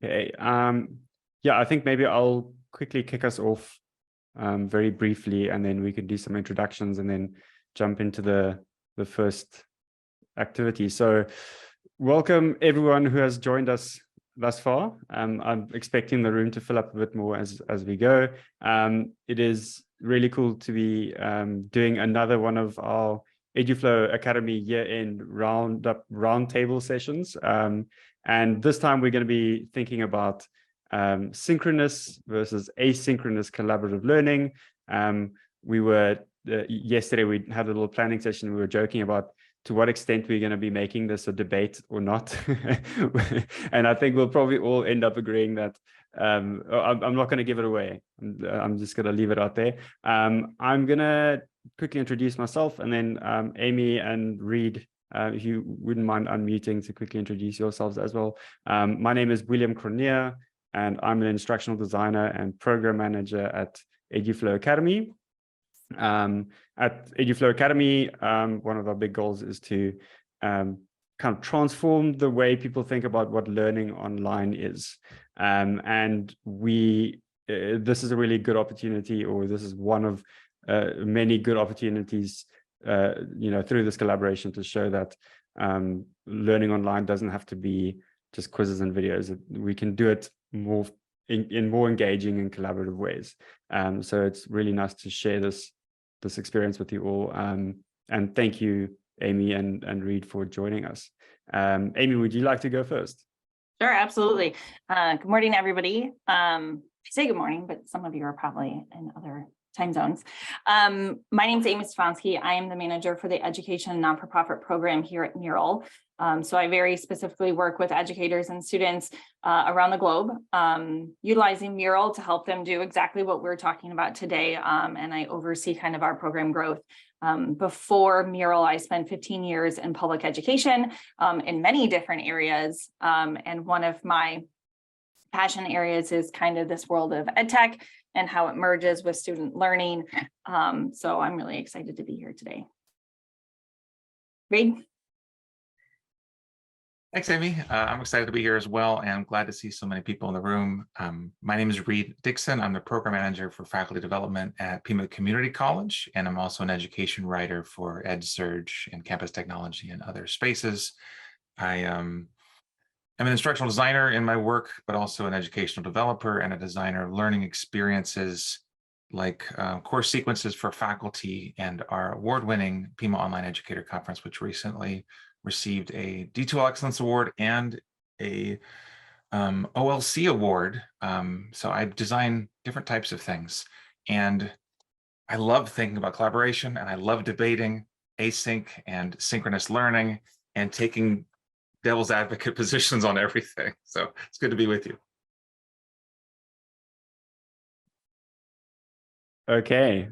Okay. Yeah, I think maybe I'll quickly kick us off very briefly, and then we can do some introductions and then jump into the first activity. So welcome everyone who has joined us thus far. I'm expecting the room to fill up a bit more as we go. It is really cool to be doing another one of our EduFlow Academy year-end roundtable sessions. And this time we're going to be thinking about synchronous versus asynchronous collaborative learning. Yesterday we had a little planning session. We were joking about to what extent we're going to be making this a debate or not. And I think we'll probably all end up agreeing that I'm not going to give it away. I'm just going to leave it out there. I'm going to quickly introduce myself, and then Amy and Reed, if you wouldn't mind unmuting to quickly introduce yourselves as well. My name is William Cronje, and I'm an instructional designer and program manager at EduFlow Academy. At EduFlow Academy, one of our big goals is to kind of transform the way people think about what learning online is. And this is a really good opportunity, or this is one of many good opportunities, through this collaboration to show that learning online doesn't have to be just quizzes and videos. We can do it more in more engaging and collaborative ways. So it's really nice to share this experience with you all. And thank you, Amy and Reed, for joining us. Amy, would you like to go first? Sure, absolutely. Good morning, everybody. I say good morning, but some of you are probably in other time zones. My name is Amy Stefanski. I am the manager for the education non-for-profit program here at Mural. So I very specifically work with educators and students around the globe, utilizing Mural to help them do exactly what we're talking about today. And I oversee kind of our program growth. Before Mural, I spent 15 years in public education in many different areas. And one of my passion areas is kind of this world of ed tech and how it merges with student learning. So I'm really excited to be here today. Reed? Thanks, Amy. I'm excited to be here as well, and I'm glad to see so many people in the room. My name is Reed Dickson. I'm the program manager for faculty development at Pima Community College, and I'm also an education writer for EdSurge and campus technology and other spaces. I am an instructional designer in my work, but also an educational developer and a designer of learning experiences like course sequences for faculty and our award-winning Pima Online Educator Conference, which recently received a D2L Excellence Award and a OLC Award. So I design different types of things. And I love thinking about collaboration, and I love debating async and synchronous learning and taking devil's advocate positions on everything. So it's good to be with you. Okay.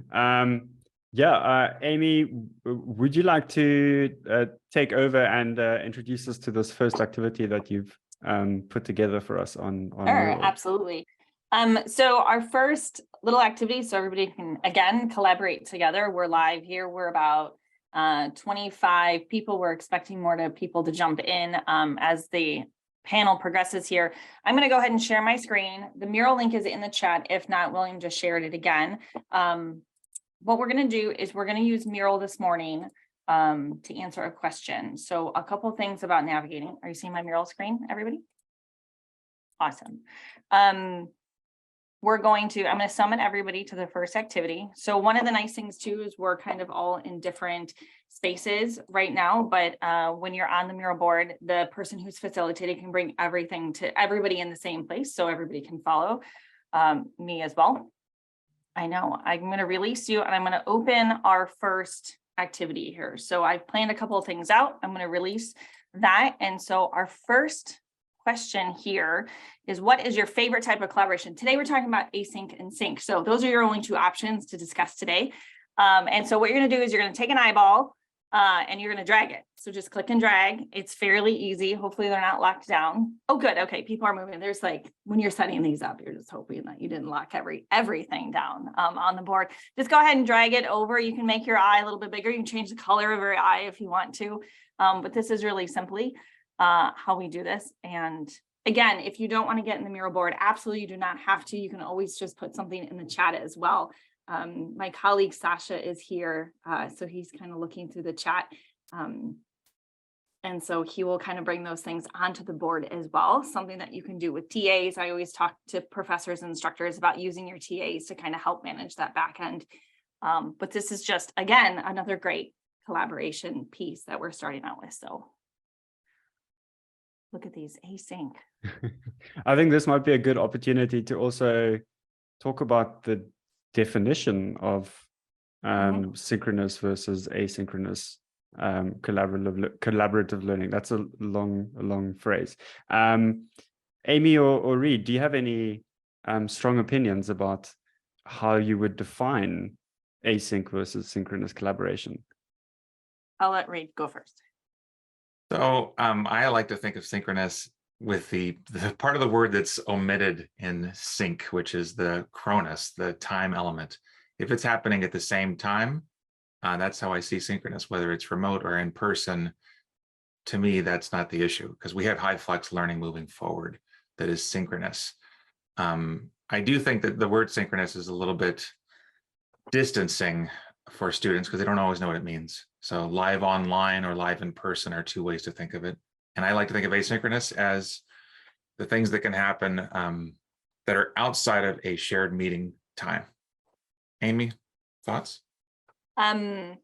Amy, would you like to take over and introduce us to this first activity that you've put together for us on Sure, Mural? absolutely. So our first little activity, so everybody can, again, collaborate together. We're live here. We're about 25 people. We're expecting more people to jump in as the panel progresses here. I'm going to go ahead and share my screen. The Mural link is in the chat. If not, William just shared it again. What we're going to do is we're going to use Mural this morning to answer a question. So a couple things about navigating. Are you seeing my Mural screen, everybody? Awesome. I'm going to summon everybody to the first activity. So one of the nice things too is we're kind of all in different spaces right now, but when you're on the Mural board, the person who's facilitating can bring everything to everybody in the same place so everybody can follow me as well. I know. I'm going to release you, and I'm going to open our first activity here. So I've planned a couple of things out. I'm going to release that. And so our first question here is, what is your favorite type of collaboration? Today, we're talking about async and sync. So those are your only two options to discuss today. And so what you're going to do is you're going to take an eyeball and you're going to drag it. So just click and drag. It's fairly easy. Hopefully they're not locked down. Oh, good. Okay. People are moving. There's like, when you're setting these up, you're just hoping that you didn't lock everything down on the board. Just go ahead and drag it over. You can make your eye a little bit bigger. You can change the color of your eye if you want to. But this is really simply how we do this. And again, if you don't want to get in the Miro board, absolutely you do not have to. You can always just put something in the chat as well. My colleague Sasha is here, so he's kind of looking through the chat. And so he will kind of bring those things onto the board as well, something that you can do with TAs. I always talk to professors and instructors about using your TAs to kind of help manage that back end. But this is just, again, another great collaboration piece that we're starting out with. So look at these async. I think this might be a good opportunity to also talk about the definition of synchronous versus asynchronous collaborative learning. That's a long phrase. Amy or Reed, do you have any strong opinions about how you would define async versus synchronous collaboration? I'll let Reed go first. So I like to think of synchronous with the part of the word that's omitted in sync, which is the chronos, the time element. If it's happening at the same time, that's how I see synchronous, whether it's remote or in person. To me, that's not the issue, because we have high flex learning moving forward that is synchronous. I do think that the word synchronous is a little bit distancing for students because they don't always know what it means. So live online or live in person are two ways to think of it. And I like to think of asynchronous as the things that can happen that are outside of a shared meeting time. Amy, thoughts? I'm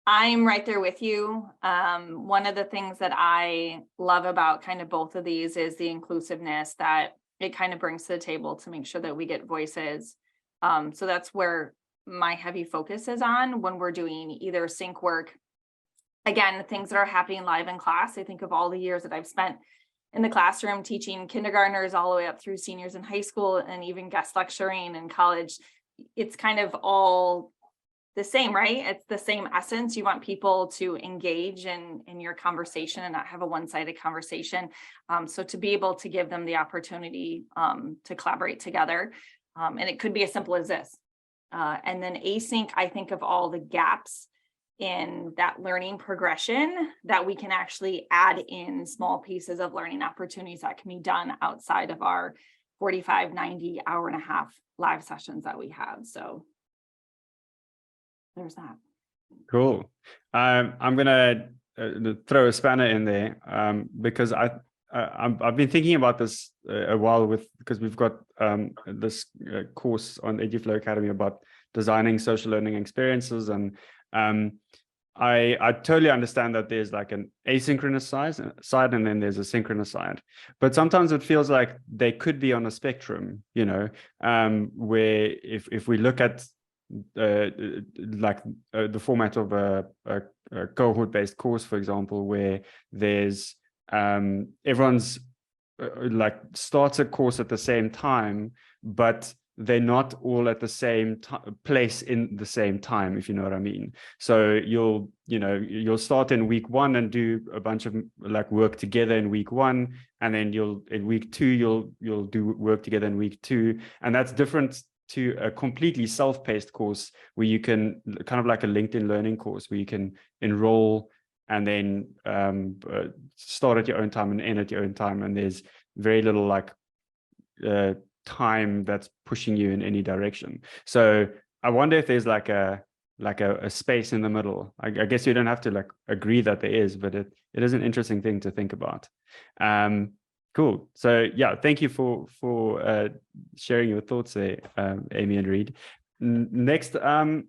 right there with you. One of the things that I love about kind of both of these is the inclusiveness that it kind of brings to the table to make sure that we get voices. So that's where my heavy focus is on when we're doing either sync work. Again, the things that are happening live in class. I think of all the years that I've spent in the classroom teaching kindergartners all the way up through seniors in high school and even guest lecturing in college. It's kind of all the same, right? It's the same essence. You want people to engage in your conversation and not have a one-sided conversation. So to be able to give them the opportunity to collaborate together. And it could be as simple as this. And then async, I think of all the gaps in that learning progression that we can actually add in small pieces of learning opportunities that can be done outside of our 45, 90, hour and a half live sessions that we have. So there's that. Cool. I'm gonna throw a spanner in there because I've been thinking about this a while because we've got this course on EduFlow Academy about designing social learning experiences, and I totally understand that there's like an asynchronous side and then there's a synchronous side, but sometimes it feels like they could be on a spectrum, you know, where if we look at the format of a cohort-based course, for example, where there's everyone's like starts a course at the same time, but they're not all at the same place in the same time, if you know what I mean. So you'll start in week 1 and do a bunch of like work together in week 1, and then in week 2 you'll do work together in week 2, and that's different to a completely self-paced course where you can kind of like a LinkedIn learning course where you can enroll and then start at your own time and end at your own time, and there's very little like time that's pushing you in any direction. So I wonder if there's like a space in the middle. I guess you don't have to like agree that there is, but it is an interesting thing to think about. Cool. So yeah, thank you for sharing your thoughts there, Amy and Reed. Next, I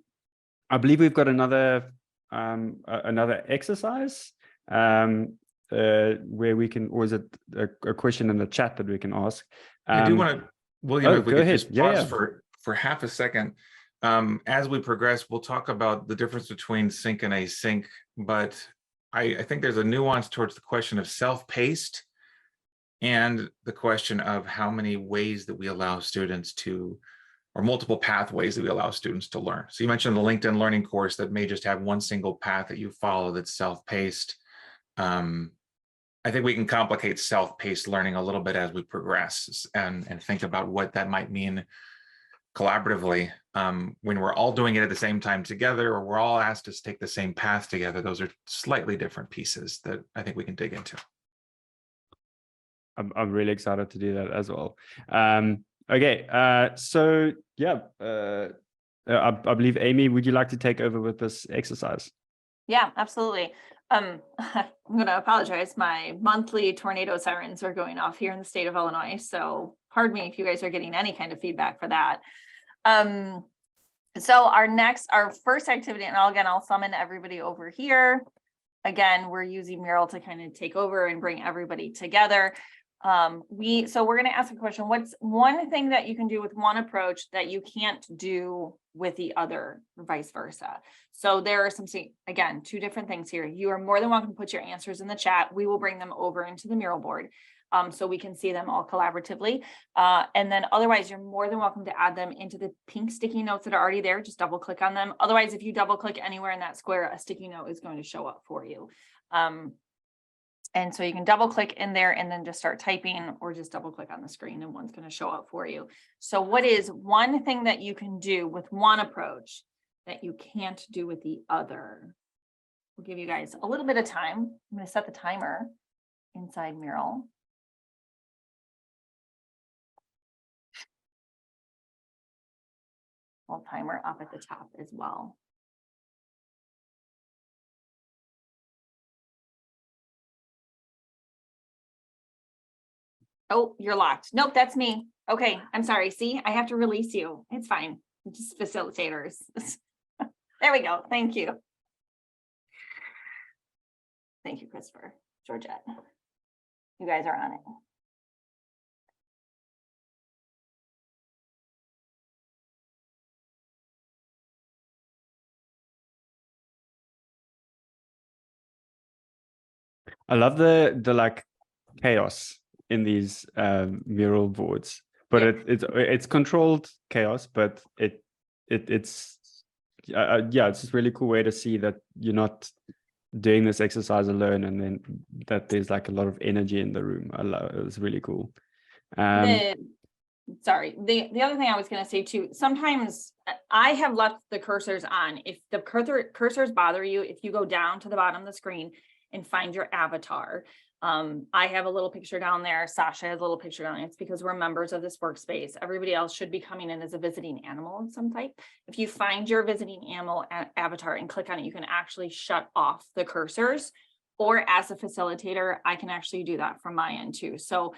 believe we've got another exercise where we can, or is it a question in the chat that we can ask? I do want to, William, if we could just pause for half a second. As we progress, we'll talk about the difference between sync and async, but I think there's a nuance towards the question of self-paced and the question of how many ways that we allow students to, or multiple pathways that we allow students to learn. So you mentioned the LinkedIn learning course that may just have one single path that you follow that's self-paced. I think we can complicate self-paced learning a little bit as we progress and think about what that might mean collaboratively. When we're all doing it at the same time together, or we're all asked to take the same path together, those are slightly different pieces that I think we can dig into. I'm really excited to do that as well. Okay, so yeah, I believe Amy, would you like to take over with this exercise? Yeah, absolutely. I'm going to apologize. My monthly tornado sirens are going off here in the state of Illinois. So pardon me if you guys are getting any kind of feedback for that. So our first activity, and I'll summon everybody over here. Again, we're using Mural to kind of take over and bring everybody together. So we're going to ask a question. What's one thing that you can do with one approach that you can't do with the other, or vice versa? So there are again, two different things here. You are more than welcome to put your answers in the chat. We will bring them over into the Mural board so we can see them all collaboratively. And then otherwise, you're more than welcome to add them into the pink sticky notes that are already there. Just double click on them. Otherwise, if you double click anywhere in that square, a sticky note is going to show up for you. And so you can double click in there and then just start typing, or just double click on the screen and one's going to show up for you. So what is one thing that you can do with one approach that you can't do with the other? We'll give you guys a little bit of time. I'm going to set the timer inside Mural. Well, timer up at the top as well. Oh, you're locked. Nope, that's me. Okay, I'm sorry. See, I have to release you. It's fine. It's just facilitators. There we go. Thank you. Thank you, Christopher. Georgette. You guys are on it. I love the like chaos in these Mural boards, but it's controlled chaos, but it's yeah, it's just a really cool way to see that you're not doing this exercise alone, and then that there's like a lot of energy in the room. I love it. It's really cool. Sorry, the other thing I was going to say too, sometimes I have left the cursors on. If the cursors bother you, if you go down to the bottom of the screen and find your avatar, I have a little picture down there. Sasha has a little picture down there. It's because we're members of this workspace. Everybody else should be coming in as a visiting animal of some type. If you find your visiting animal avatar and click on it, you can actually shut off the cursors, or as a facilitator, I can actually do that from my end too. So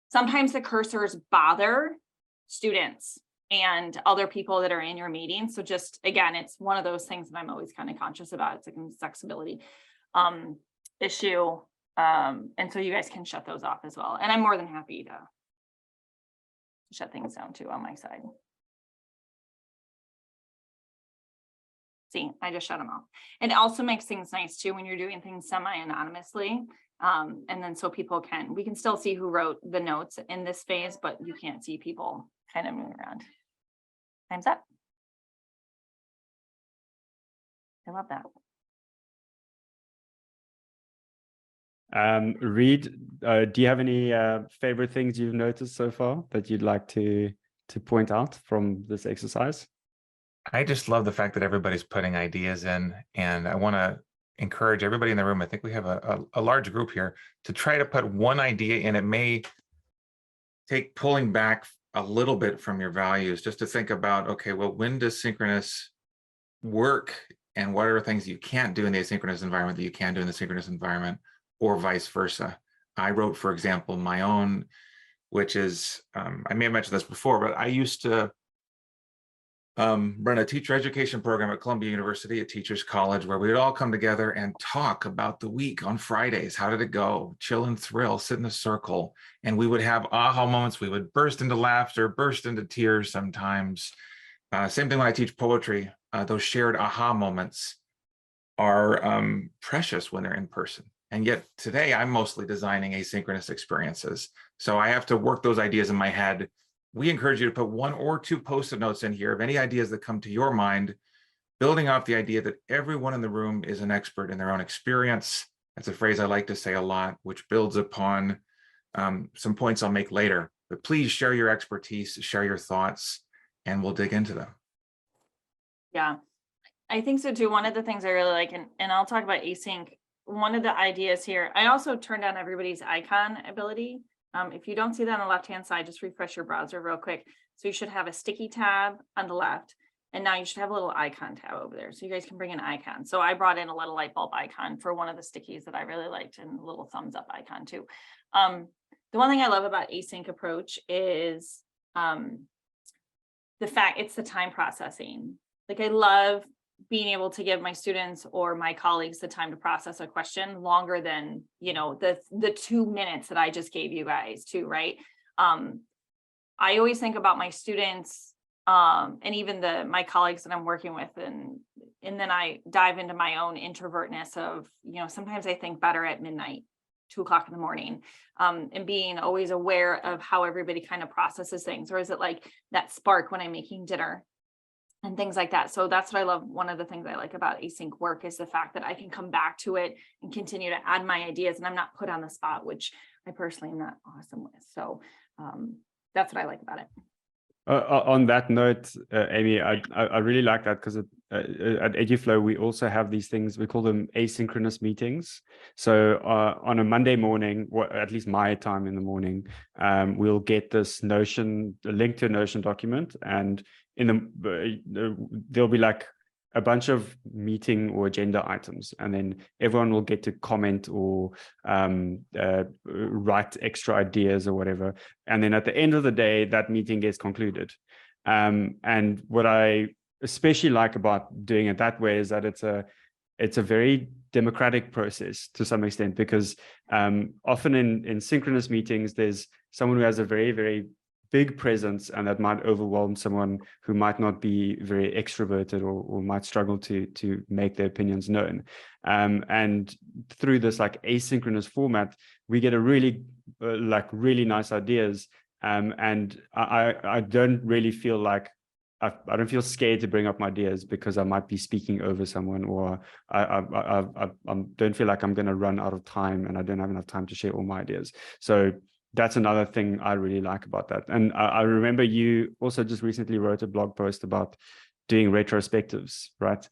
sometimes the cursors bother students and other people that are in your meeting. So just, again, it's one of those things that I'm always kind of conscious about. It's like an accessibility issue. And so you guys can shut those off as well. And I'm more than happy to shut things down too on my side. See, I just shut them off. And it also makes things nice too when you're doing things semi-anonymously. And then so people we can still see who wrote the notes in this phase, but you can't see people kind of moving around. Time's up. I love that. Reed, do you have any favorite things you've noticed so far that you'd like to point out from this exercise? I just love the fact that everybody's putting ideas in, and I want to encourage everybody in the room. I think we have a large group here to try to put one idea in. It may take pulling back a little bit from your values, just to think about, okay, well, when does synchronous work, and what are things you can't do in the asynchronous environment that you can do in the synchronous environment, or vice versa. I wrote, for example, my own, which is, I may have mentioned this before, but I used to run a teacher education program at Columbia University, a teacher's college, where we would all come together and talk about the week on Fridays. How did it go? Chill and thrill, sit in a circle. And we would have aha moments. We would burst into laughter, burst into tears sometimes. Same thing when I teach poetry. Those shared aha moments are precious when they're in person. And yet today I'm mostly designing asynchronous experiences. So I have to work those ideas in my head. We encourage you to put 1 or 2 post-it notes in here of any ideas that come to your mind, building off the idea that everyone in the room is an expert in their own experience. That's a phrase I like to say a lot, which builds upon some points I'll make later. But please share your expertise, share your thoughts, and we'll dig into them. Yeah, I think so too. One of the things I really like, and I'll talk about async one of the ideas here, I also turned on everybody's icon ability. If you don't see that on the left-hand side, just refresh your browser real quick. So you should have a sticky tab on the left, and now you should have a little icon tab over there. So you guys can bring an icon. So I brought in a little light bulb icon for one of the stickies that I really liked, and a little thumbs up icon too. The one thing I love about async approach is the fact it's the time processing. Like I love being able to give my students or my colleagues the time to process a question longer than, you know, the 2 minutes that I just gave you guys too, right? I always think about my students and even my colleagues that I'm working with, and then I dive into my own introvertness of, you know, sometimes I think better at midnight, 2 o'clock in the morning, and being always aware of how everybody kind of processes things, or is it like that spark when I'm making dinner and things like that. So that's what I love. One of the things I like about async work is the fact that I can come back to it and continue to add my ideas, and I'm not put on the spot, which I personally am not awesome with. So that's what I like about it. On that note, Amy, I really like that, because at EduFlow, we also have these things, we call them asynchronous meetings. So on a Monday morning, or at least my time in the morning, we'll get this Notion, a link to a Notion document, and there'll be like a bunch of meeting or agenda items, and then everyone will get to comment or write extra ideas or whatever. And then at the end of the day, that meeting gets concluded. And what I especially like about doing it that way is that it's a very democratic process to some extent, because often in synchronous meetings, there's someone who has a very, very big presence, and that might overwhelm someone who might not be very extroverted or might struggle to make their opinions known. And through this like asynchronous format, we get a really really nice ideas. And I don't really feel like I don't feel scared to bring up my ideas, because I might be speaking over someone, or I don't feel like I'm going to run out of time and I don't have enough time to share all my ideas. So that's another thing I really like about that. And I remember you also just recently wrote a blog post about doing retrospectives, right?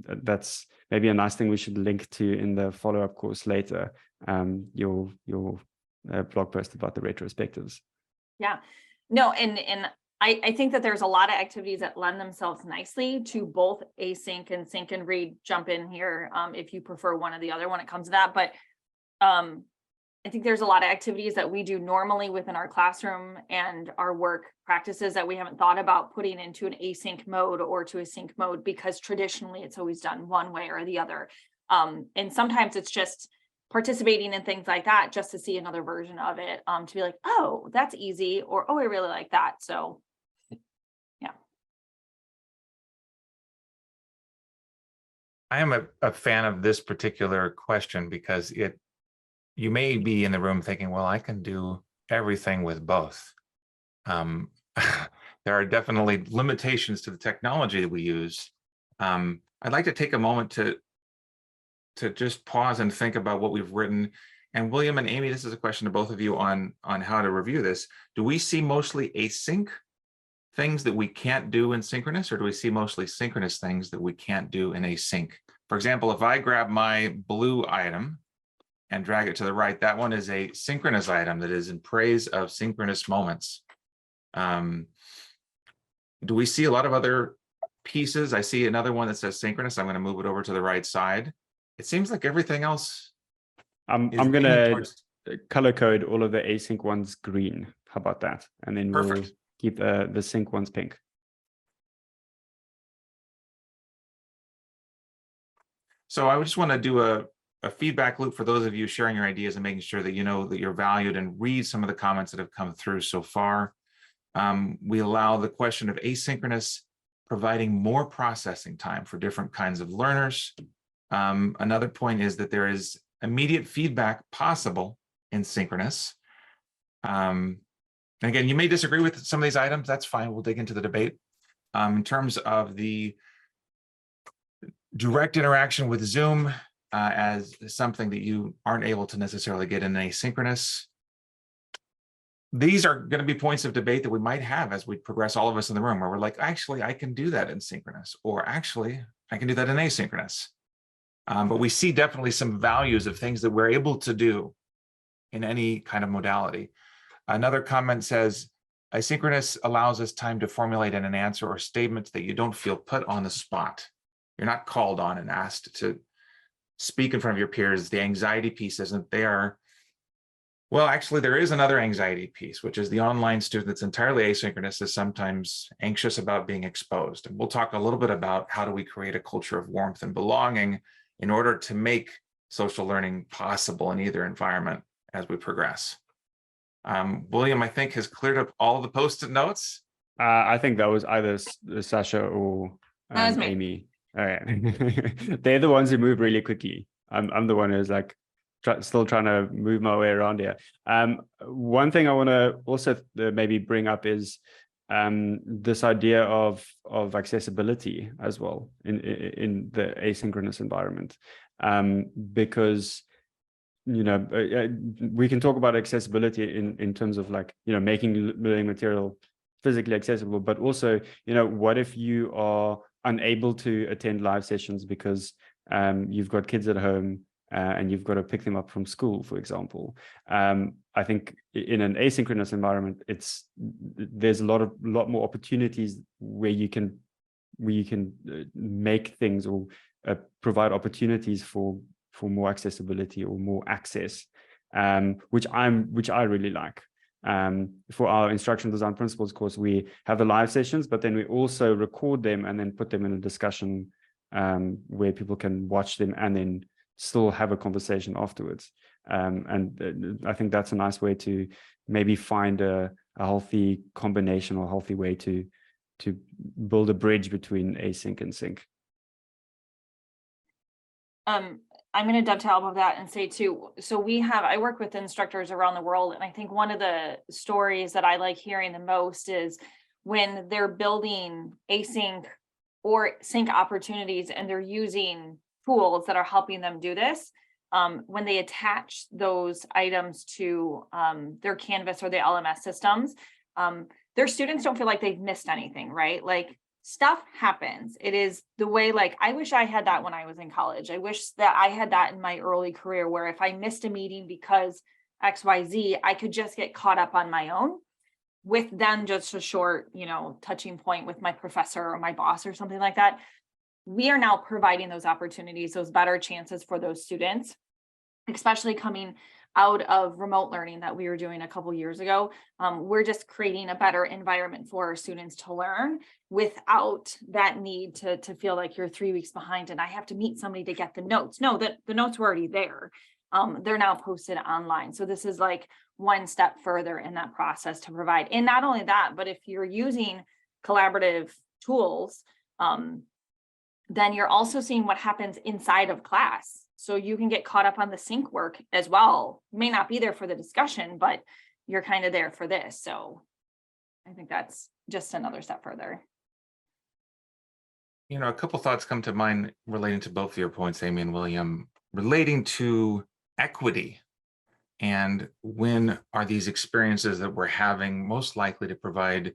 That's maybe a nice thing we should link to in the follow-up course later, your blog post about the retrospectives. Yeah, no, and I think that there's a lot of activities that lend themselves nicely to both async and sync, and Reed, jump in here if you prefer one or the other when it comes to that. But I think there's a lot of activities that we do normally within our classroom and our work practices that we haven't thought about putting into an async mode or to a sync mode, because traditionally it's always done one way or the other. And sometimes it's just participating in things like that just to see another version of it, to be like, oh, that's easy, or oh, I really like that. So yeah. I am a fan of this particular question, because you may be in the room thinking, well, I can do everything with both. There are definitely limitations to the technology that we use. I'd like to take a moment to just pause and think about what we've written. And William and Amy, this is a question to both of you on how to review this. Do we see mostly async things that we can't do in synchronous, or do we see mostly synchronous things that we can't do in async? For example, if I grab my blue item and drag it to the right, that one is a synchronous item that is in praise of synchronous moments. Do we see a lot of other pieces? I see another one that says synchronous. I'm going to move it over to the right side. It seems like everything else. I'm going to color code all of the async ones green. How about that? And then we'll keep the sync ones pink. So I just want to do a feedback loop for those of you sharing your ideas and making sure that you know that you're valued, and read some of the comments that have come through so far. We allow the question of asynchronous providing more processing time for different kinds of learners. Another point is that there is immediate feedback possible in synchronous. And again, you may disagree with some of these items. That's fine. We'll dig into the debate. In terms of the direct interaction with Zoom as something that you aren't able to necessarily get in asynchronous, these are going to be points of debate that we might have as we progress, all of us in the room, where we're like, actually, I can do that in synchronous, or actually, I can do that in asynchronous. But we see definitely some values of things that we're able to do in any kind of modality. Another comment says, asynchronous allows us time to formulate an answer or statements that you don't feel put on the spot. You're not called on and asked to speak in front of your peers. The anxiety piece isn't there. Well, actually, there is another anxiety piece, which is the online student that's entirely asynchronous is sometimes anxious about being exposed. And we'll talk a little bit about how do we create a culture of warmth and belonging in order to make social learning possible in either environment as we progress. William, I think, has cleared up all the post-it notes. I think that was either Sasha or That was me. Amy. All right. They're the ones who move really quickly. I'm the one who's like still trying to move my way around here. One thing I want to also maybe bring up is this idea of accessibility as well in the asynchronous environment, because we can talk about accessibility in terms of like making learning material physically accessible, but also what if you are unable to attend live sessions because you've got kids at home and you've got to pick them up from school, for example. I think in an asynchronous environment, there's a lot more opportunities where you can make things or provide opportunities for more accessibility or more access, which I really like. For our instructional design principles course, we have the live sessions, but then we also record them and then put them in a discussion where people can watch them and then still have a conversation afterwards. And I think that's a nice way to maybe find a healthy combination or healthy way to build a bridge between async and sync. I'm going to dovetail off of that and say too, so I work with instructors around the world, and I think one of the stories that I like hearing the most is when they're building async or sync opportunities and they're using tools that are helping them do this. When they attach those items to their Canvas or the LMS systems, their students don't feel like they've missed anything, right? Like, stuff happens. It is the way, like, I wish I had that when I was in college. I wish that I had that in my early career, where if I missed a meeting because XYZ, I could just get caught up on my own with then just a short, touching point with my professor or my boss or something like that. We are now providing those opportunities, those better chances for those students, especially coming out of remote learning that we were doing a couple years ago. We're just creating a better environment for our students to learn without that need to feel like you're 3 weeks behind and I have to meet somebody to get the notes. No, the notes were already there. They're now posted online. So this is like one step further in that process to provide. And not only that, but if you're using collaborative tools, then you're also seeing what happens inside of class. So you can get caught up on the sync work as well. You may not be there for the discussion, but you're kind of there for this. So I think that's just another step further. A couple thoughts come to mind relating to both of your points, Amy and William, relating to equity. And when are these experiences that we're having most likely to provide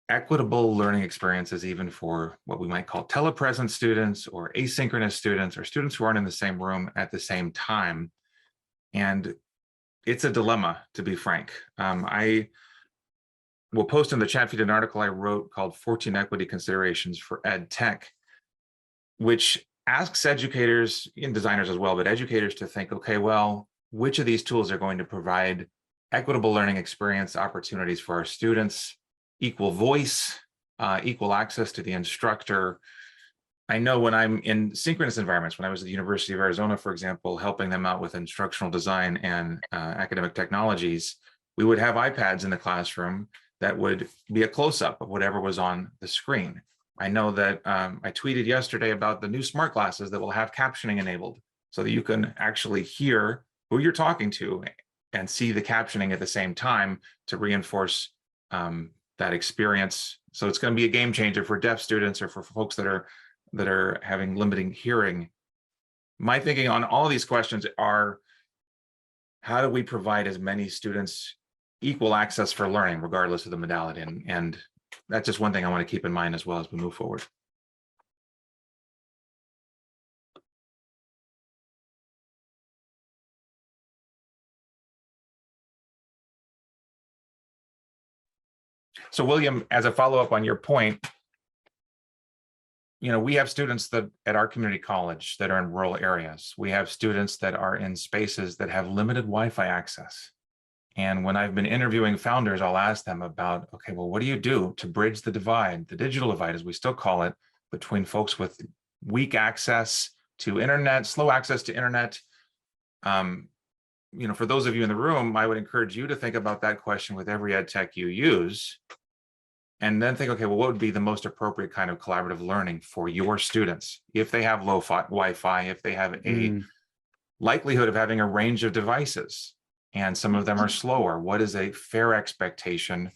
equitable learning experiences, even for what we might call telepresent students or asynchronous students or students who aren't in the same room at the same time? And it's a dilemma, to be frank. I will post in the chat feed an article I wrote called 14 Equity Considerations for Ed Tech, which asks educators and designers as well, but educators to think, okay, well, which of these tools are going to provide equitable learning experience opportunities for our students, equal voice, equal access to the instructor. I know when I'm in synchronous environments, when I was at the University of Arizona, for example, helping them out with instructional design and academic technologies, we would have iPads in the classroom that would be a close-up of whatever was on the screen. I know that I tweeted yesterday about the new smart glasses that will have captioning enabled so that you can actually hear who you're talking to and see the captioning at the same time to reinforce that experience. So it's going to be a game changer for deaf students or for folks that are having limiting hearing. My thinking on all of these questions are, how do we provide as many students equal access for learning, regardless of the modality? And that's just one thing I want to keep in mind as well as we move forward. So William, as a follow-up on your point, we have students that at our community college that are in rural areas. We have students that are in spaces that have limited Wi-Fi access. And when I've been interviewing founders, I'll ask them about, okay, well, what do you do to bridge the divide, the digital divide, as we still call it, between folks with weak access to internet, slow access to internet? For those of you in the room, I would encourage you to think about that question with every ed tech you use, and then think, okay, well, what would be the most appropriate kind of collaborative learning for your students? If they have low Wi-Fi, if they have a likelihood of having a range of devices, and some of them are slower, what is a fair expectation?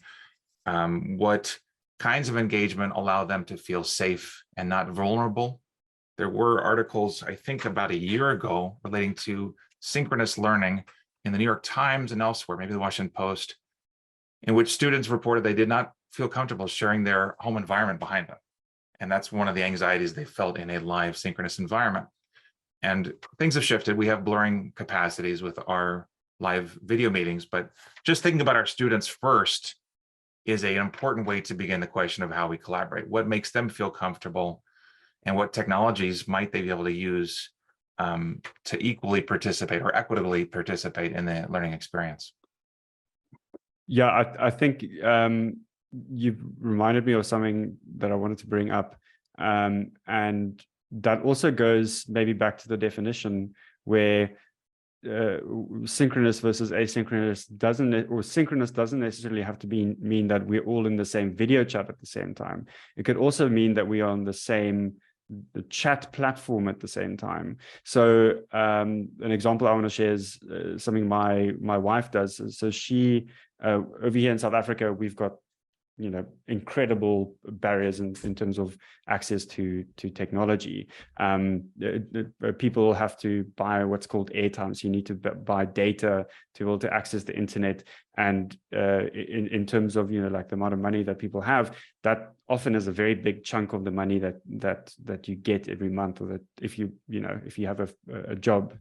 What kinds of engagement allow them to feel safe and not vulnerable? There were articles, I think about a year ago, relating to synchronous learning in the New York Times and elsewhere, maybe the Washington Post, in which students reported they did not feel comfortable sharing their home environment behind them. And that's one of the anxieties they felt in a live synchronous environment. And things have shifted. We have blurring capacities with our live video meetings, but just thinking about our students first is an important way to begin the question of how we collaborate. What makes them feel comfortable, and what technologies might they be able to use to equally participate or equitably participate in the learning experience? Yeah, I think you've reminded me of something that I wanted to bring up. And that also goes maybe back to the definition where synchronous versus asynchronous synchronous doesn't necessarily have to mean that we're all in the same video chat at the same time. It could also mean that we are on the same chat platform at the same time. So an example I want to share is something my wife does. So she over here in South Africa, we've got incredible barriers in terms of access to technology. People have to buy what's called airtime. So you need to buy data to be able to access the internet. And in terms of like the amount of money that people have, that often is a very big chunk of the money that you get every month, or that if you have a job.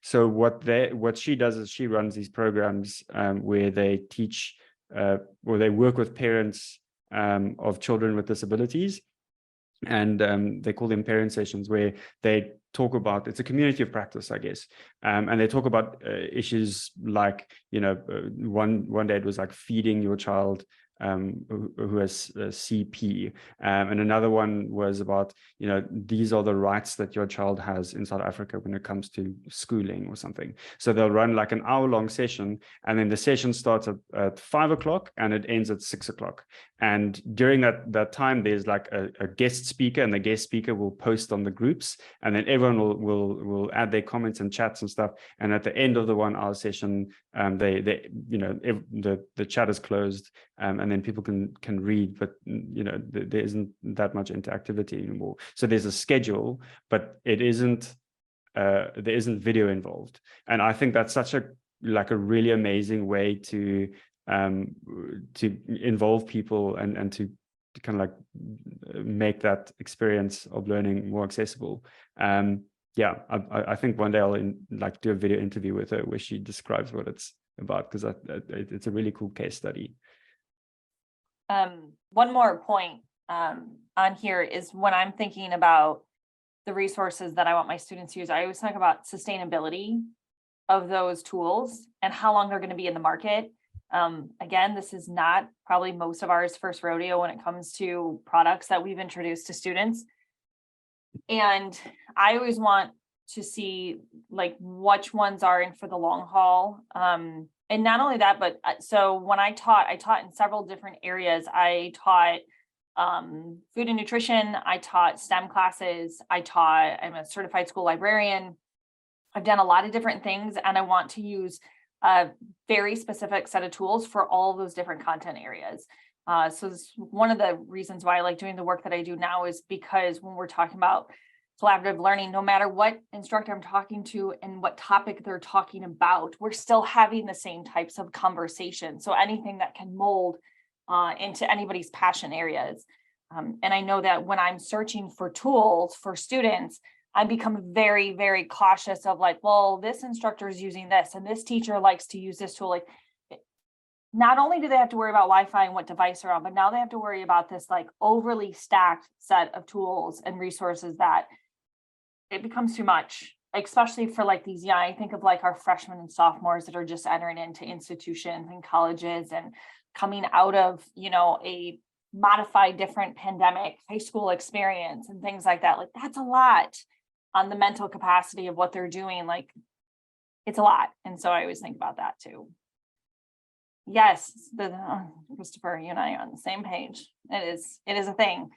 So what she does is she runs these programs where they teach or they work with parents of children with disabilities, and they call them parent sessions, where they talk about, it's a community of practice, I guess, and they talk about issues like one day it was like feeding your child who has CP, and another one was about these are the rights that your child has in South Africa when it comes to schooling or something. So they'll run like an hour-long session, and then the session starts at 5 o'clock and it ends at 6 o'clock. And during that time, there's like a guest speaker, and the guest speaker will post on the groups, and then everyone will add their comments and chats and stuff. And at the end of the 1 hour session, the chat is closed, and then people can read, but there isn't that much interactivity anymore. So there's a schedule, but it isn't there isn't video involved. And I think that's such a really amazing way to involve people and to kind of make that experience of learning more accessible. Yeah, I think one day I'll do a video interview with her where she describes what it's about, because it's a really cool case study. One more point on here is, when I'm thinking about the resources that I want my students to use, I always talk about sustainability of those tools and how long they're going to be in the market. Again, this is not probably most of ours first rodeo when it comes to products that we've introduced to students. And I always want to see which ones are in for the long haul. And not only that, but so when I taught in several different areas. I taught food and nutrition. I taught STEM classes. I'm a certified school librarian. I've done a lot of different things, and I want to use a very specific set of tools for all of those different content areas. So this, one of the reasons why I like doing the work that I do now is because when we're talking about collaborative learning, no matter what instructor I'm talking to and what topic they're talking about, we're still having the same types of conversation. So anything that can mold into anybody's passion areas. And I know that when I'm searching for tools for students, I become very, very cautious of well, this instructor is using this and this teacher likes to use this tool. not only do they have to worry about Wi-Fi and what device they're on, but now they have to worry about this like overly stacked set of tools and resources that it becomes too much, especially for like these young, I think of like our freshmen and sophomores that are just entering into institutions and colleges and coming out of, you know, a modified different pandemic high school experience and things like that. Like that's a lot on the mental capacity of what they're doing. Like it's a lot. And so I always think about that too. Yes, Christopher, you and I are on the same page. It is a thing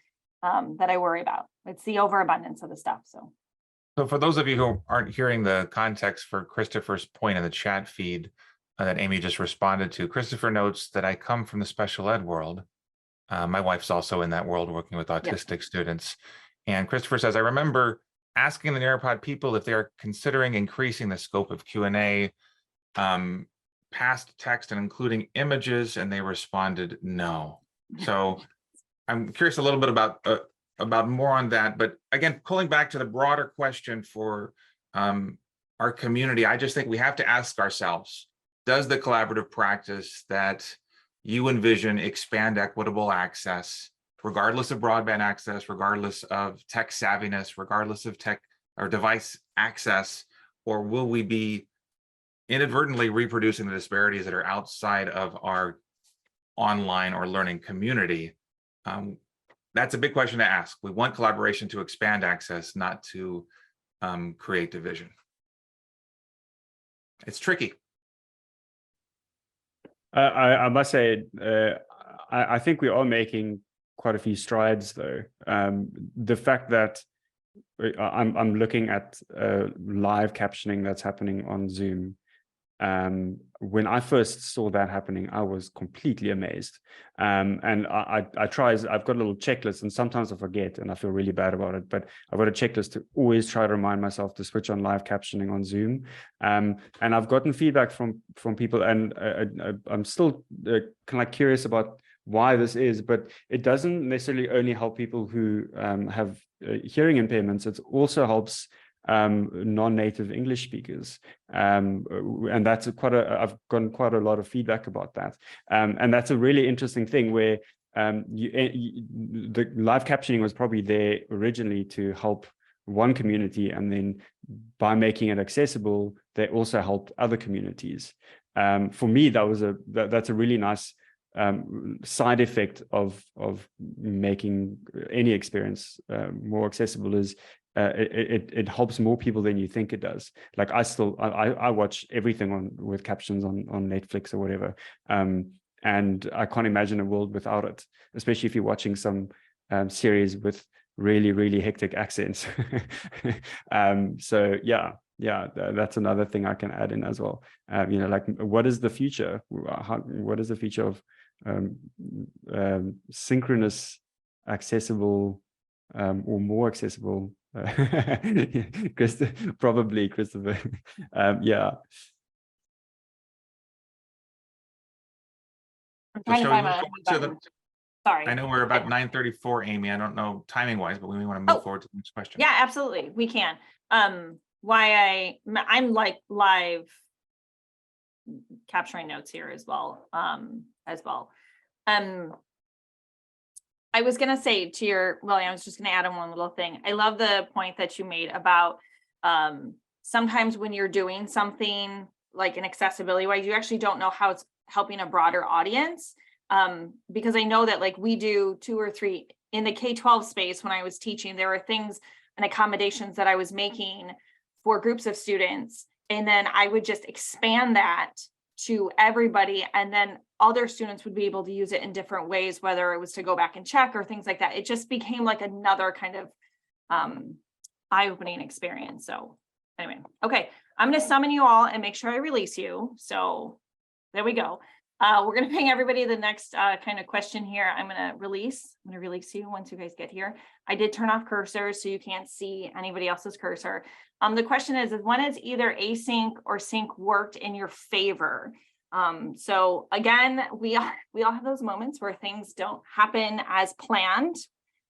that I worry about. It's the overabundance of the stuff. So for those of you who aren't hearing the context for Christopher's point in the chat feed that Amy just responded to, Christopher notes that I come from the special ed world. My wife's also in that world working with autistic students. And Christopher says, I remember asking the Neurapod people if they're considering increasing the scope of Q&A past text and including images, and they responded no. So I'm curious a little bit about more on that. But again, pulling back to the broader question for our community, I just think we have to ask ourselves, does the collaborative practice that you envision expand equitable access, regardless of broadband access, regardless of tech savviness, regardless of tech or device access, or will we be inadvertently reproducing the disparities that are outside of our online or learning community? That's a big question to ask. We want collaboration to expand access, not to create division. It's tricky. I must say, I think we are making quite a few strides, though. The fact that I'm looking at live captioning that's happening on Zoom. When I first saw that happening, I was completely amazed. And I try, I've got a little checklist, and sometimes I forget and I feel really bad about it, but I've got a checklist to always try to remind myself to switch on live captioning on Zoom. And I've gotten feedback from people, and I'm still kind of like curious about why this is, but it doesn't necessarily only help people who have hearing impairments. It also helps non-native English speakers, and that's I've gotten quite a lot of feedback about that, and that's a really interesting thing where the live captioning was probably there originally to help one community, and then by making it accessible, they also helped other communities. For me, that's a really nice side effect of making any experience more accessible, is it helps more people than you think it does. Like I watch everything with captions on Netflix or whatever, and I can't imagine a world without it, especially if you're watching some series with really hectic accents. So yeah, that's another thing I can add in as well. Like, what is the future? What is the future of synchronous, accessible, or more accessible? Probably Christopher. Yeah. I'm trying to find my sorry. I know we're about 9:34, Amy. I don't know timing wise, but we want to move forward to the next question. Yeah, absolutely. We can. Why I'm like live capturing notes here as well. I was going to say to William, I was just going to add on one little thing. I love the point that you made about sometimes when you're doing something like an accessibility wise, you actually don't know how it's helping a broader audience. Because I know that like we do 2 or 3 in the K-12 space. When I was teaching, there were things and accommodations that I was making for groups of students. And then I would just expand that to everybody, and then other students would be able to use it in different ways, whether it was to go back and check or things like that. It just became like another kind of eye-opening experience. So anyway, okay, I'm going to summon you all and make sure I release you. So there we go. We're going to ping everybody the next kind of question here. I'm going to release you once you guys get here. I did turn off cursors so you can't see anybody else's cursor. The question is when has either async or sync worked in your favor? So again, we all have those moments where things don't happen as planned.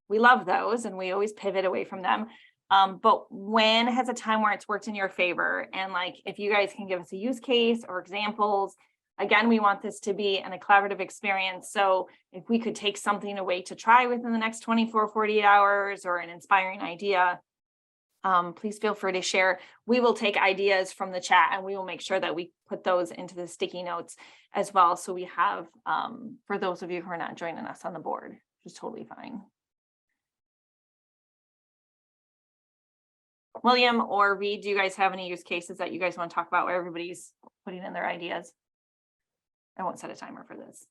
We love those and we always pivot away from them. But when has a time where it's worked in your favor? And like, if you guys can give us a use case or examples, Again, we want this to be a collaborative experience. So if we could take something away to try within the next 24, 48 hours or an inspiring idea, please feel free to share. We will take ideas from the chat and we will make sure that we put those into the sticky notes as well. So we have, for those of you who are not joining us on the board, which is totally fine. William or Reed, do you guys have any use cases that you guys want to talk about where everybody's putting in their ideas? I won't set a timer for this.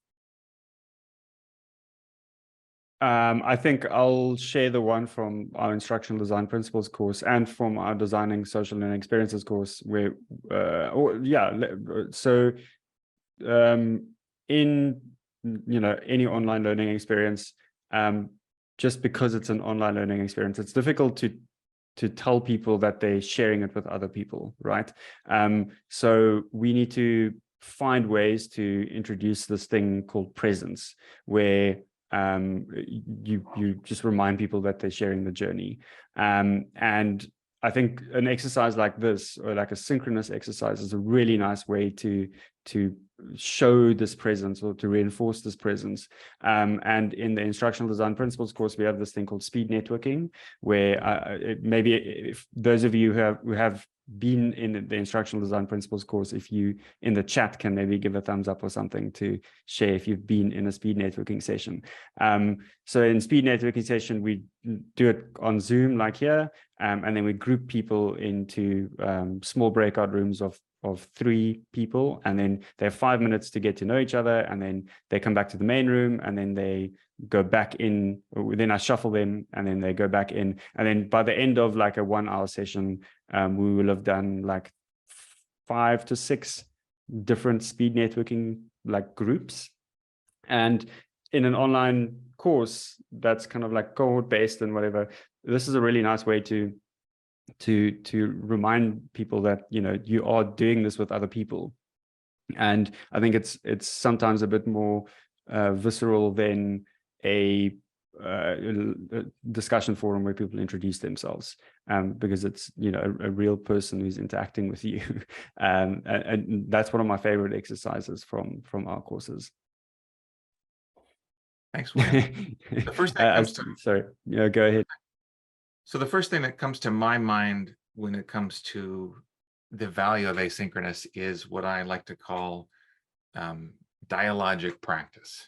I think I'll share the one from our instructional design principles course and from our designing social learning experiences course where, so in, any online learning experience, just because it's an online learning experience, it's difficult to tell people that they're sharing it with other people, right? So we need to find ways to introduce this thing called presence, where you just remind people that they're sharing the journey. And I think an exercise like this, or like a synchronous exercise, is a really nice way to show this presence or to reinforce this presence. And in the instructional design principles course, we have this thing called speed networking, where maybe if those of you who have been in the instructional design principles course, if you in the chat can maybe give a thumbs up or something to share if you've been in a speed networking session. So in speed networking session, we do it on Zoom like here, and then we group people into small breakout rooms of 3 people, and then they have 5 minutes to get to know each other, and then they come back to the main room, and then they go back in, then I shuffle them, and then they go back in, and then by the end of like a 1-hour session, we will have done like 5 to 6 different speed networking like groups. And in an online course that's kind of like cohort based and whatever, this is a really nice way to remind people that you are doing this with other people. And I think it's sometimes a bit more visceral than a discussion forum where people introduce themselves, because it's a real person who's interacting with you. And that's one of my favorite exercises from our courses. Thanks, William. The first thing comes to, sorry, go ahead. So the first thing that comes to my mind when it comes to the value of asynchronous is what I like to call dialogic practice.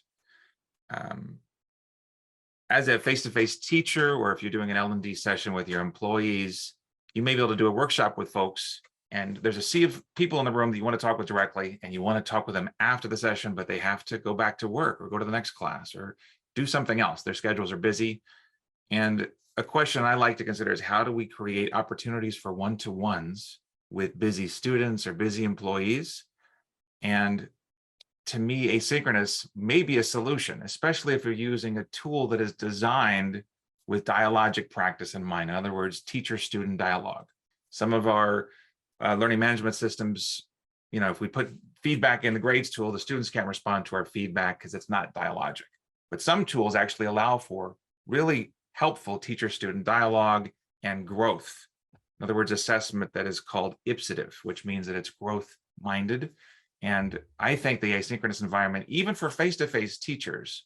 As a face-to-face teacher, or if you're doing an L&D session with your employees, you may be able to do a workshop with folks, and there's a sea of people in the room that you want to talk with directly, and you want to talk with them after the session, but they have to go back to work or go to the next class or do something else. Their schedules are busy. And a question I like to consider is, how do we create opportunities for one-to-ones with busy students or busy employees? And to me, asynchronous may be a solution, especially if you're using a tool that is designed with dialogic practice in mind. In other words, teacher-student dialogue. Some of our learning management systems, if we put feedback in the grades tool, the students can't respond to our feedback because it's not dialogic. But some tools actually allow for really helpful teacher-student dialogue and growth. In other words, assessment that is called ipsative, which means that it's growth-minded. And I think the asynchronous environment, even for face-to-face teachers,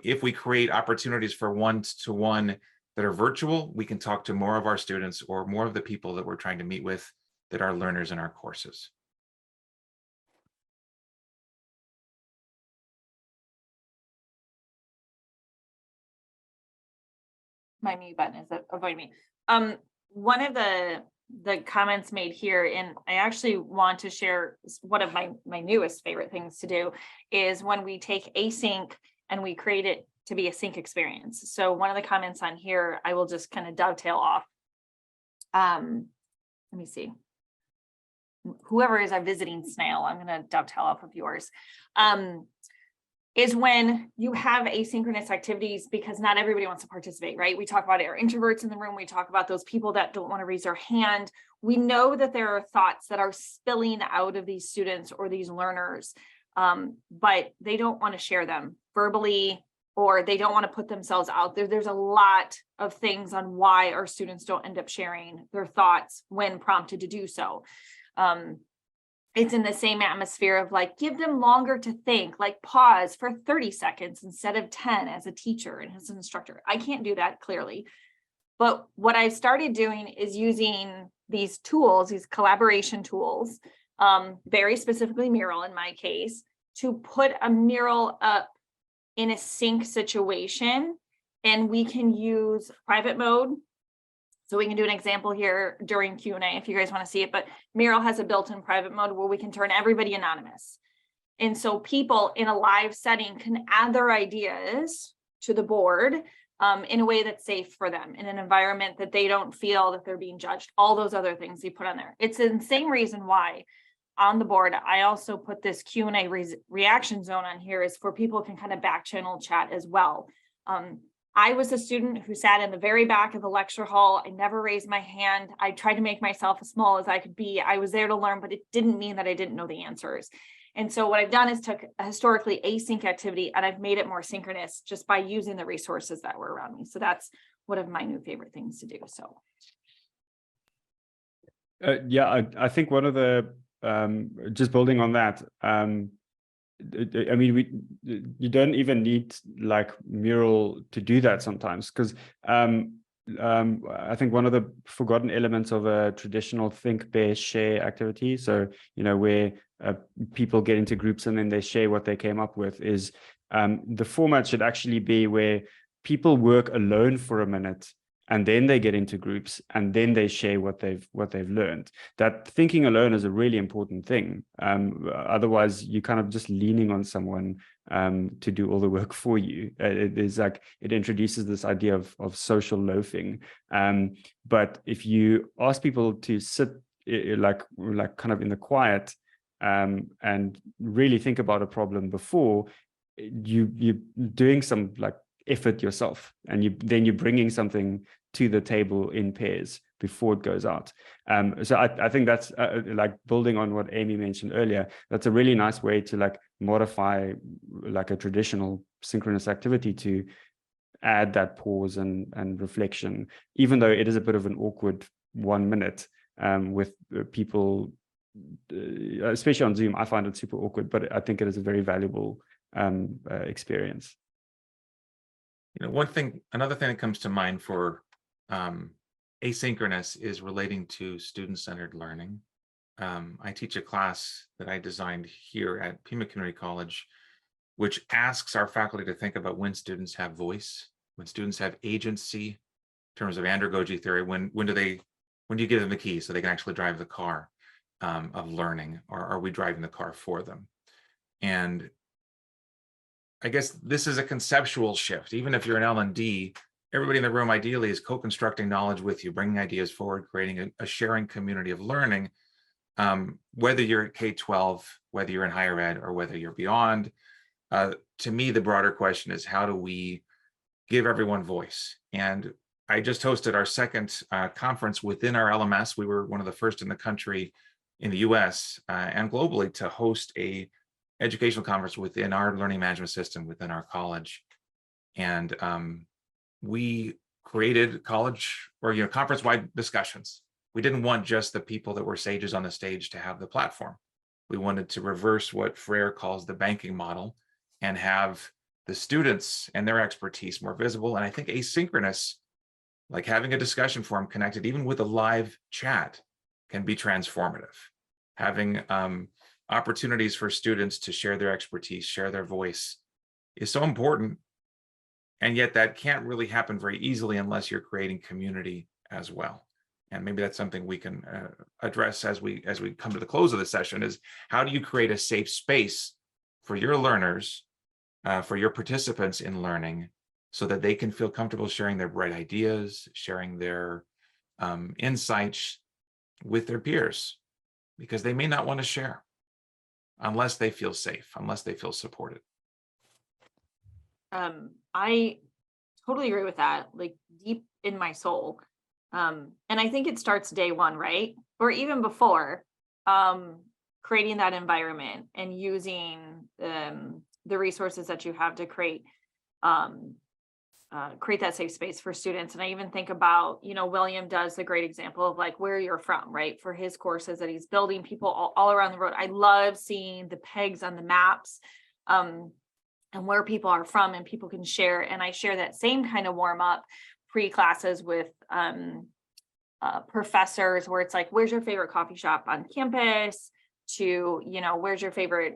if we create opportunities for one-to-one that are virtual, we can talk to more of our students or more of the people that we're trying to meet with that are learners in our courses. My mute button is avoiding me. One of the comments made here, and I actually want to share one of my newest favorite things to do, is when we take async and we create it to be a sync experience. So one of the comments on here, I will just kind of dovetail off. Let me see. Whoever is our visiting snail, I'm going to dovetail off of yours. Is when you have asynchronous activities, because not everybody wants to participate, right? We talk about our introverts in the room. We talk about those people that don't want to raise their hand. We know that there are thoughts that are spilling out of these students or these learners, but they don't want to share them verbally, or they don't want to put themselves out there. There's a lot of things on why our students don't end up sharing their thoughts when prompted to do so. it's in the same atmosphere of like, give them longer to think, like pause for 30 seconds instead of 10 as a teacher and as an instructor. I can't do that clearly. But what I've started doing is using these tools, these collaboration tools, very specifically Mural in my case, to put a mural up in a sync situation. And we can use private mode. So we can do an example here during Q&A if you guys want to see it, but Mural has a built-in private mode where we can turn everybody anonymous. And so people in a live setting can add their ideas to the board in a way that's safe for them, in an environment that they don't feel that they're being judged, all those other things you put on there. It's the same reason why on the board, I also put this Q&A reaction zone on here is for people can kind of back channel chat as well. I was a student who sat in the very back of the lecture hall. I never raised my hand. I tried to make myself as small as I could be. I was there to learn, but it didn't mean that I didn't know the answers. And so what I've done is took a historically async activity and I've made it more synchronous just by using the resources that were around me. So that's one of my new favorite things to do. So. Yeah, I think one of the, just building on that, I mean, you don't even need like Mural to do that sometimes, because I think one of the forgotten elements of a traditional think, bear, share activity, so where people get into groups and then they share what they came up with, is the format should actually be where people work alone for a minute and then they get into groups and then they share what they've learned. That thinking alone is a really important thing. Otherwise, you're kind of just leaning on someone to do all the work for you. It introduces this idea of social loafing. But if you ask people to sit like kind of in the quiet and really think about a problem before, you're doing some like effort yourself, and then you're bringing something to the table in pairs before it goes out. So I think that's like building on what Amy mentioned earlier. That's a really nice way to like modify like a traditional synchronous activity to add that pause and reflection, even though it is a bit of an awkward 1 minute with people, especially on Zoom. I find it super awkward, but I think it is a very valuable experience. Another thing that comes to mind for asynchronous is relating to student-centered learning. I teach a class that I designed here at Pima Community College, which asks our faculty to think about when students have voice, when students have agency, in terms of andragogy theory. When do you give them the key so they can actually drive the car of learning, or are we driving the car for them? And I guess this is a conceptual shift. Even if you're an L&D, everybody in the room ideally is co-constructing knowledge with you, bringing ideas forward, creating a sharing community of learning, whether you're at K-12, whether you're in higher ed, or whether you're beyond. To me, the broader question is, how do we give everyone voice? And I just hosted our second conference within our LMS. We were one of the first in the country, in the US and globally, to host a educational conference within our learning management system within our college. And we created college or conference-wide discussions. We didn't want just the people that were sages on the stage to have the platform. We wanted to reverse what Freire calls the banking model and have the students and their expertise more visible. And I think asynchronous, like having a discussion forum connected even with a live chat, can be transformative. Having opportunities for students to share their expertise, share their voice, is so important. And yet that can't really happen very easily unless you're creating community as well. And maybe that's something we can address as we come to the close of the session, is how do you create a safe space for your learners, for your participants in learning, so that they can feel comfortable sharing their bright ideas, sharing their insights with their peers, because they may not want to share unless they feel safe, unless they feel supported. I totally agree with that, like deep in my soul. And I think it starts day one, right? Or even before, creating that environment and using the resources that you have to create create that safe space for students. And I even think about, William does the great example of like where you're from, right? For his courses that he's building, people all around the road. I love seeing the pegs on the maps, and where people are from, and people can share. And I share that same kind of warm up pre-classes with professors, where it's like, where's your favorite coffee shop on campus, to, where's your favorite,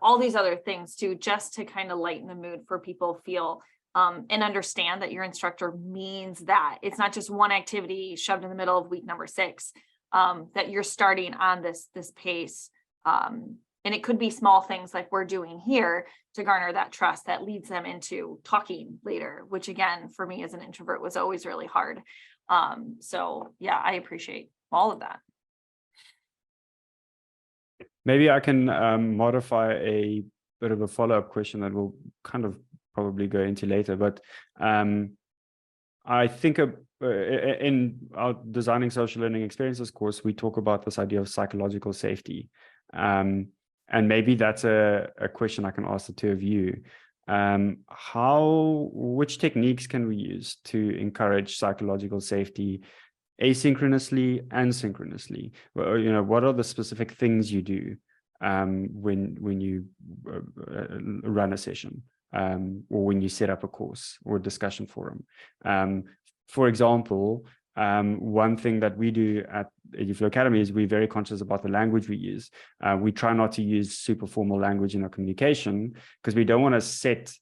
all these other things too, just to kind of lighten the mood for people feel and understand that your instructor means that it's not just one activity shoved in the middle of week number 6, that you're starting on this pace. And it could be small things like we're doing here to garner that trust that leads them into talking later, which again, for me as an introvert was always really hard. So yeah, I appreciate all of that. Maybe I can modify a bit of a follow-up question that we'll kind of probably go into later, but I think in our Designing Social Learning Experiences course, we talk about this idea of psychological safety. And maybe that's a question I can ask the two of you. Which techniques can we use to encourage psychological safety asynchronously and synchronously? Well, what are the specific things you do when you run a session, or when you set up a course or a discussion forum? For example, one thing that we do at EduFlow Academy is we're very conscious about the language we use. We try not to use super formal language in our communication, because we don't want to set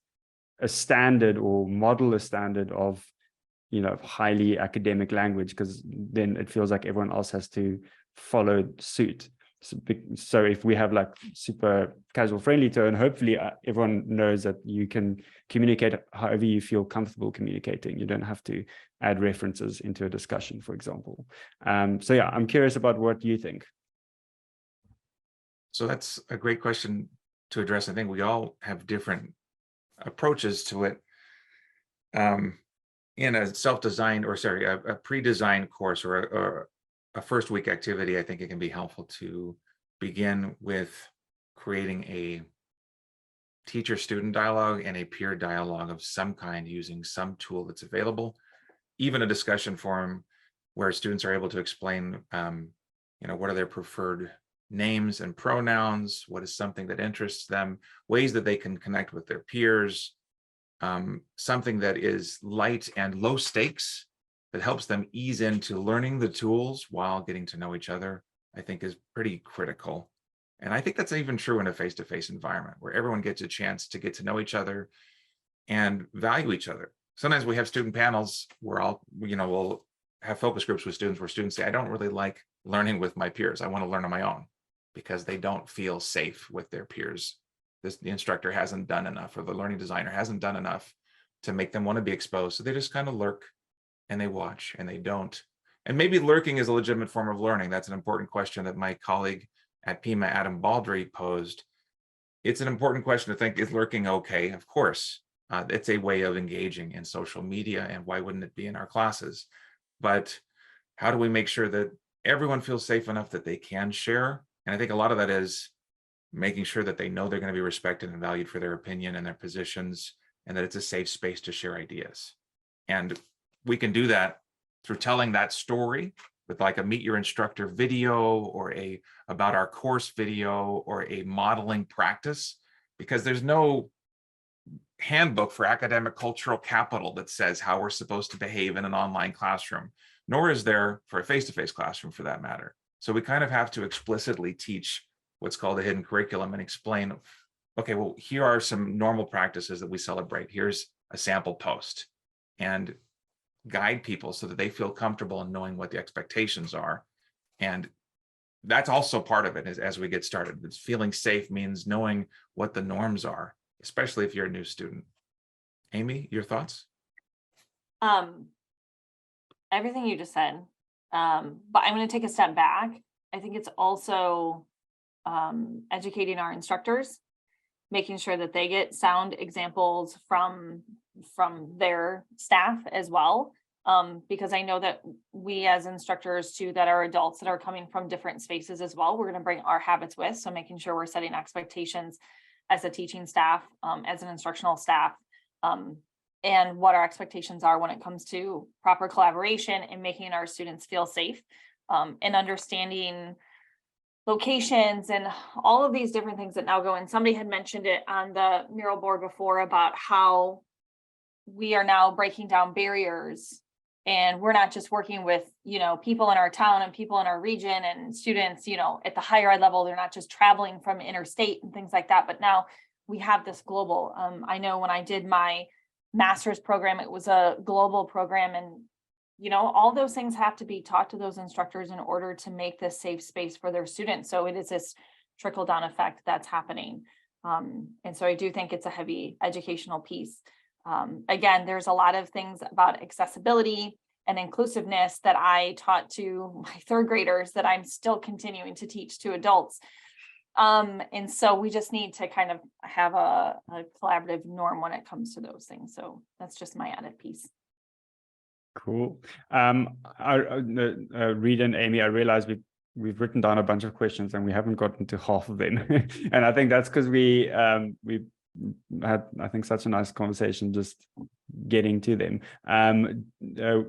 a standard or model a standard of highly academic language, because then it feels like everyone else has to follow suit. So if we have like super casual friendly tone, hopefully everyone knows that you can communicate however you feel comfortable communicating. You don't have to add references into a discussion, for example. So yeah, I'm curious about what you think. So that's a great question to address. I think we all have different approaches to it. In a self-designed, a pre-designed course or a first week activity, I think it can be helpful to begin with creating a teacher-student dialogue and a peer dialogue of some kind using some tool that's available, even a discussion forum where students are able to explain, what are their preferred names and pronouns, what is something that interests them, ways that they can connect with their peers, something that is light and low stakes that helps them ease into learning the tools while getting to know each other, I think is pretty critical. And I think that's even true in a face-to-face environment where everyone gets a chance to get to know each other and value each other. Sometimes we have student panels where we'll have focus groups with students where students say, I don't really like learning with my peers. I want to learn on my own, because they don't feel safe with their peers. The instructor hasn't done enough, or the learning designer hasn't done enough to make them want to be exposed. So they just kind of lurk and they watch and they don't. And maybe lurking is a legitimate form of learning. That's an important question that my colleague at Pima, Adam Baldry, posed. It's an important question to think, is lurking okay? Of course, it's a way of engaging in social media, and why wouldn't it be in our classes? But how do we make sure that everyone feels safe enough that they can share? And I think a lot of that is making sure that they know they're going to be respected and valued for their opinion and their positions, and that it's a safe space to share ideas. And we can do that through telling that story with like a meet your instructor video, or a about our course video, or a modeling practice, because there's no handbook for academic cultural capital that says how we're supposed to behave in an online classroom, nor is there for a face-to-face classroom for that matter. So we kind of have to explicitly teach what's called a hidden curriculum and explain, okay, well, here are some normal practices that we celebrate. Here's a sample post, and guide people so that they feel comfortable in knowing what the expectations are. And that's also part of it as we get started. It's feeling safe means knowing what the norms are, especially if you're a new student. Amy, your thoughts? Everything you just said, but I'm going to take a step back. I think it's also educating our instructors, making sure that they get sound examples from their staff as well, because I know that we as instructors too, that are adults that are coming from different spaces as well, we're going to bring our habits with. So making sure we're setting expectations as a teaching staff, as an instructional staff, and what our expectations are when it comes to proper collaboration and making our students feel safe, and understanding locations and all of these different things that now go in. Somebody had mentioned it on the mural board before about how we are now breaking down barriers, and we're not just working with, people in our town and people in our region and students, at the higher ed level. They're not just traveling from interstate and things like that, but now we have this global. I know when I did my master's program, it was a global program, and all those things have to be taught to those instructors in order to make this safe space for their students. So it is this trickle down effect that's happening. And so I do think it's a heavy educational piece. Again, there's a lot of things about accessibility and inclusiveness that I taught to my third graders that I'm still continuing to teach to adults. And so we just need to kind of have a collaborative norm when it comes to those things. So that's just my added piece. Cool. Reed and Amy, I realize we've written down a bunch of questions and we haven't gotten to half of them. And I think that's because we had, I think, such a nice conversation just getting to them.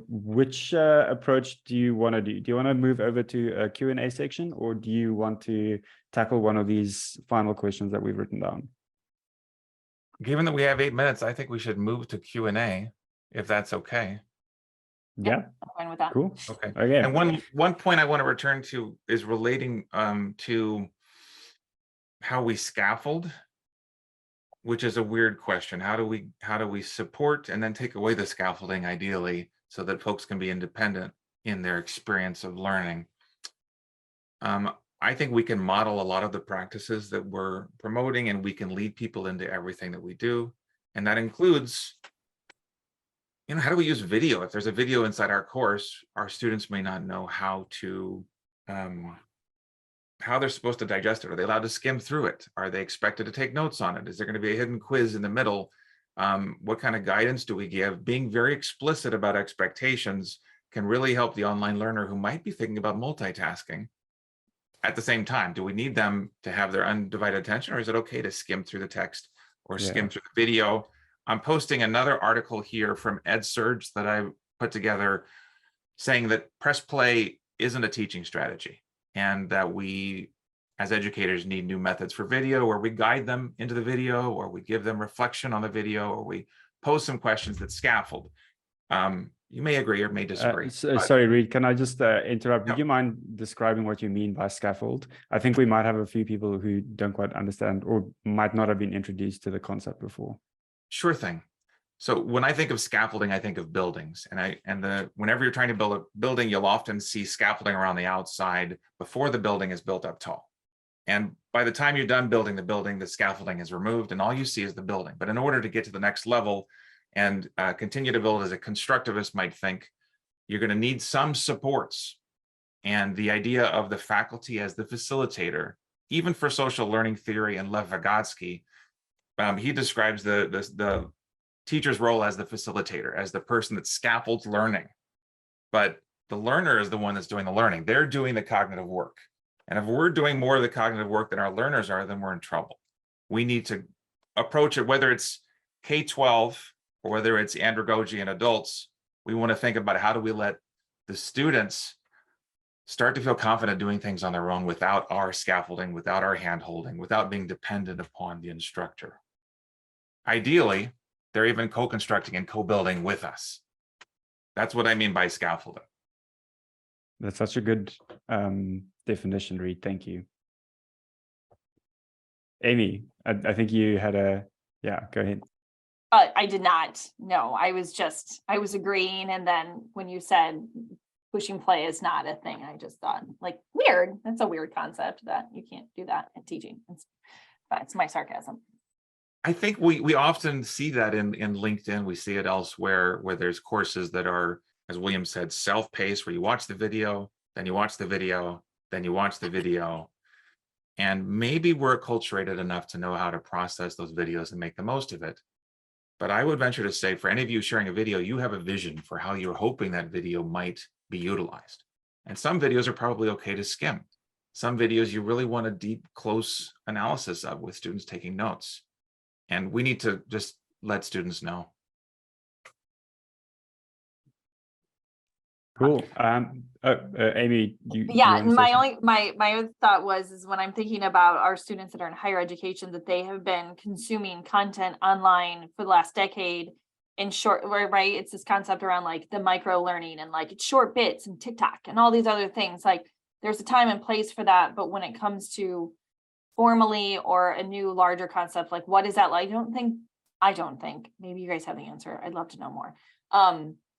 Which approach do you want to do? Do you want to move over to a Q&A section, or do you want to tackle one of these final questions that we've written down? Given that we have 8 minutes, I think we should move to Q&A, if that's okay. Yeah, I'm fine with that. cool. Okay. Okay. And one point I want to return to is relating to how we scaffold, which is a weird question. How do we support and then take away the scaffolding, ideally, so that folks can be independent in their experience of learning? I think we can model a lot of the practices that we're promoting, and we can lead people into everything that we do. And that includes, how do we use video? If there's a video inside our course, our students may not know how they're supposed to digest it. Are they allowed to skim through it? Are they expected to take notes on it? Is there going to be a hidden quiz in the middle? What kind of guidance do we give? Being very explicit about expectations can really help the online learner who might be thinking about multitasking. At the same time, do we need them to have their undivided attention, or is it okay to skim through the text or skim through the video? I'm posting another article here from EdSurge that I put together saying that press play isn't a teaching strategy, and that we as educators need new methods for video, where we guide them into the video, or we give them reflection on the video, or we pose some questions that scaffold. You may agree or may disagree. Sorry, Reed, can I just interrupt? No. Would you mind describing what you mean by scaffold? I think we might have a few people who don't quite understand or might not have been introduced to the concept before. Sure thing. So when I think of scaffolding, I think of buildings, whenever you're trying to build a building, you'll often see scaffolding around the outside before the building is built up tall. And by the time you're done building the building, the scaffolding is removed and all you see is the building. But in order to get to the next level and continue to build as a constructivist might think, you're going to need some supports. And the idea of the faculty as the facilitator, even for social learning theory and Lev Vygotsky, he describes the teacher's role as the facilitator, as the person that scaffolds learning. But the learner is the one that's doing the learning. They're doing the cognitive work. And if we're doing more of the cognitive work than our learners are, then we're in trouble. We need to approach it, whether it's K-12 or whether it's andragogy in adults. We want to think about how do we let the students start to feel confident doing things on their own without our scaffolding, without our hand-holding, without being dependent upon the instructor. Ideally, they're even co-constructing and co-building with us. That's what I mean by scaffolding. That's such a good definition, Reed. Thank you. Amy, I think you had go ahead. I did not. No, I was agreeing. And then when you said pushing play is not a thing, I just thought, like, weird. That's a weird concept that you can't do that in teaching. It's my sarcasm. I think we often see that in LinkedIn. We see it elsewhere where there's courses that are, as William said, self-paced, where you watch the video, then you watch the video, then you watch the video. And maybe we're acculturated enough to know how to process those videos and make the most of it. But I would venture to say, for any of you sharing a video, you have a vision for how you're hoping that video might be utilized. And some videos are probably okay to skim. Some videos you really want a deep, close analysis of with students taking notes. And we need to just let students know. Cool. Amy, you Yeah, wanna say something? my other thought is when I'm thinking about our students that are in higher education, that they have been consuming content online for the last decade in short, right? It's this concept around like the micro learning and like short bits and TikTok and all these other things. Like there's a time and place for that, but when it comes to formally or a new larger concept, like what is that like? I don't think, maybe you guys have the answer. I'd love to know more.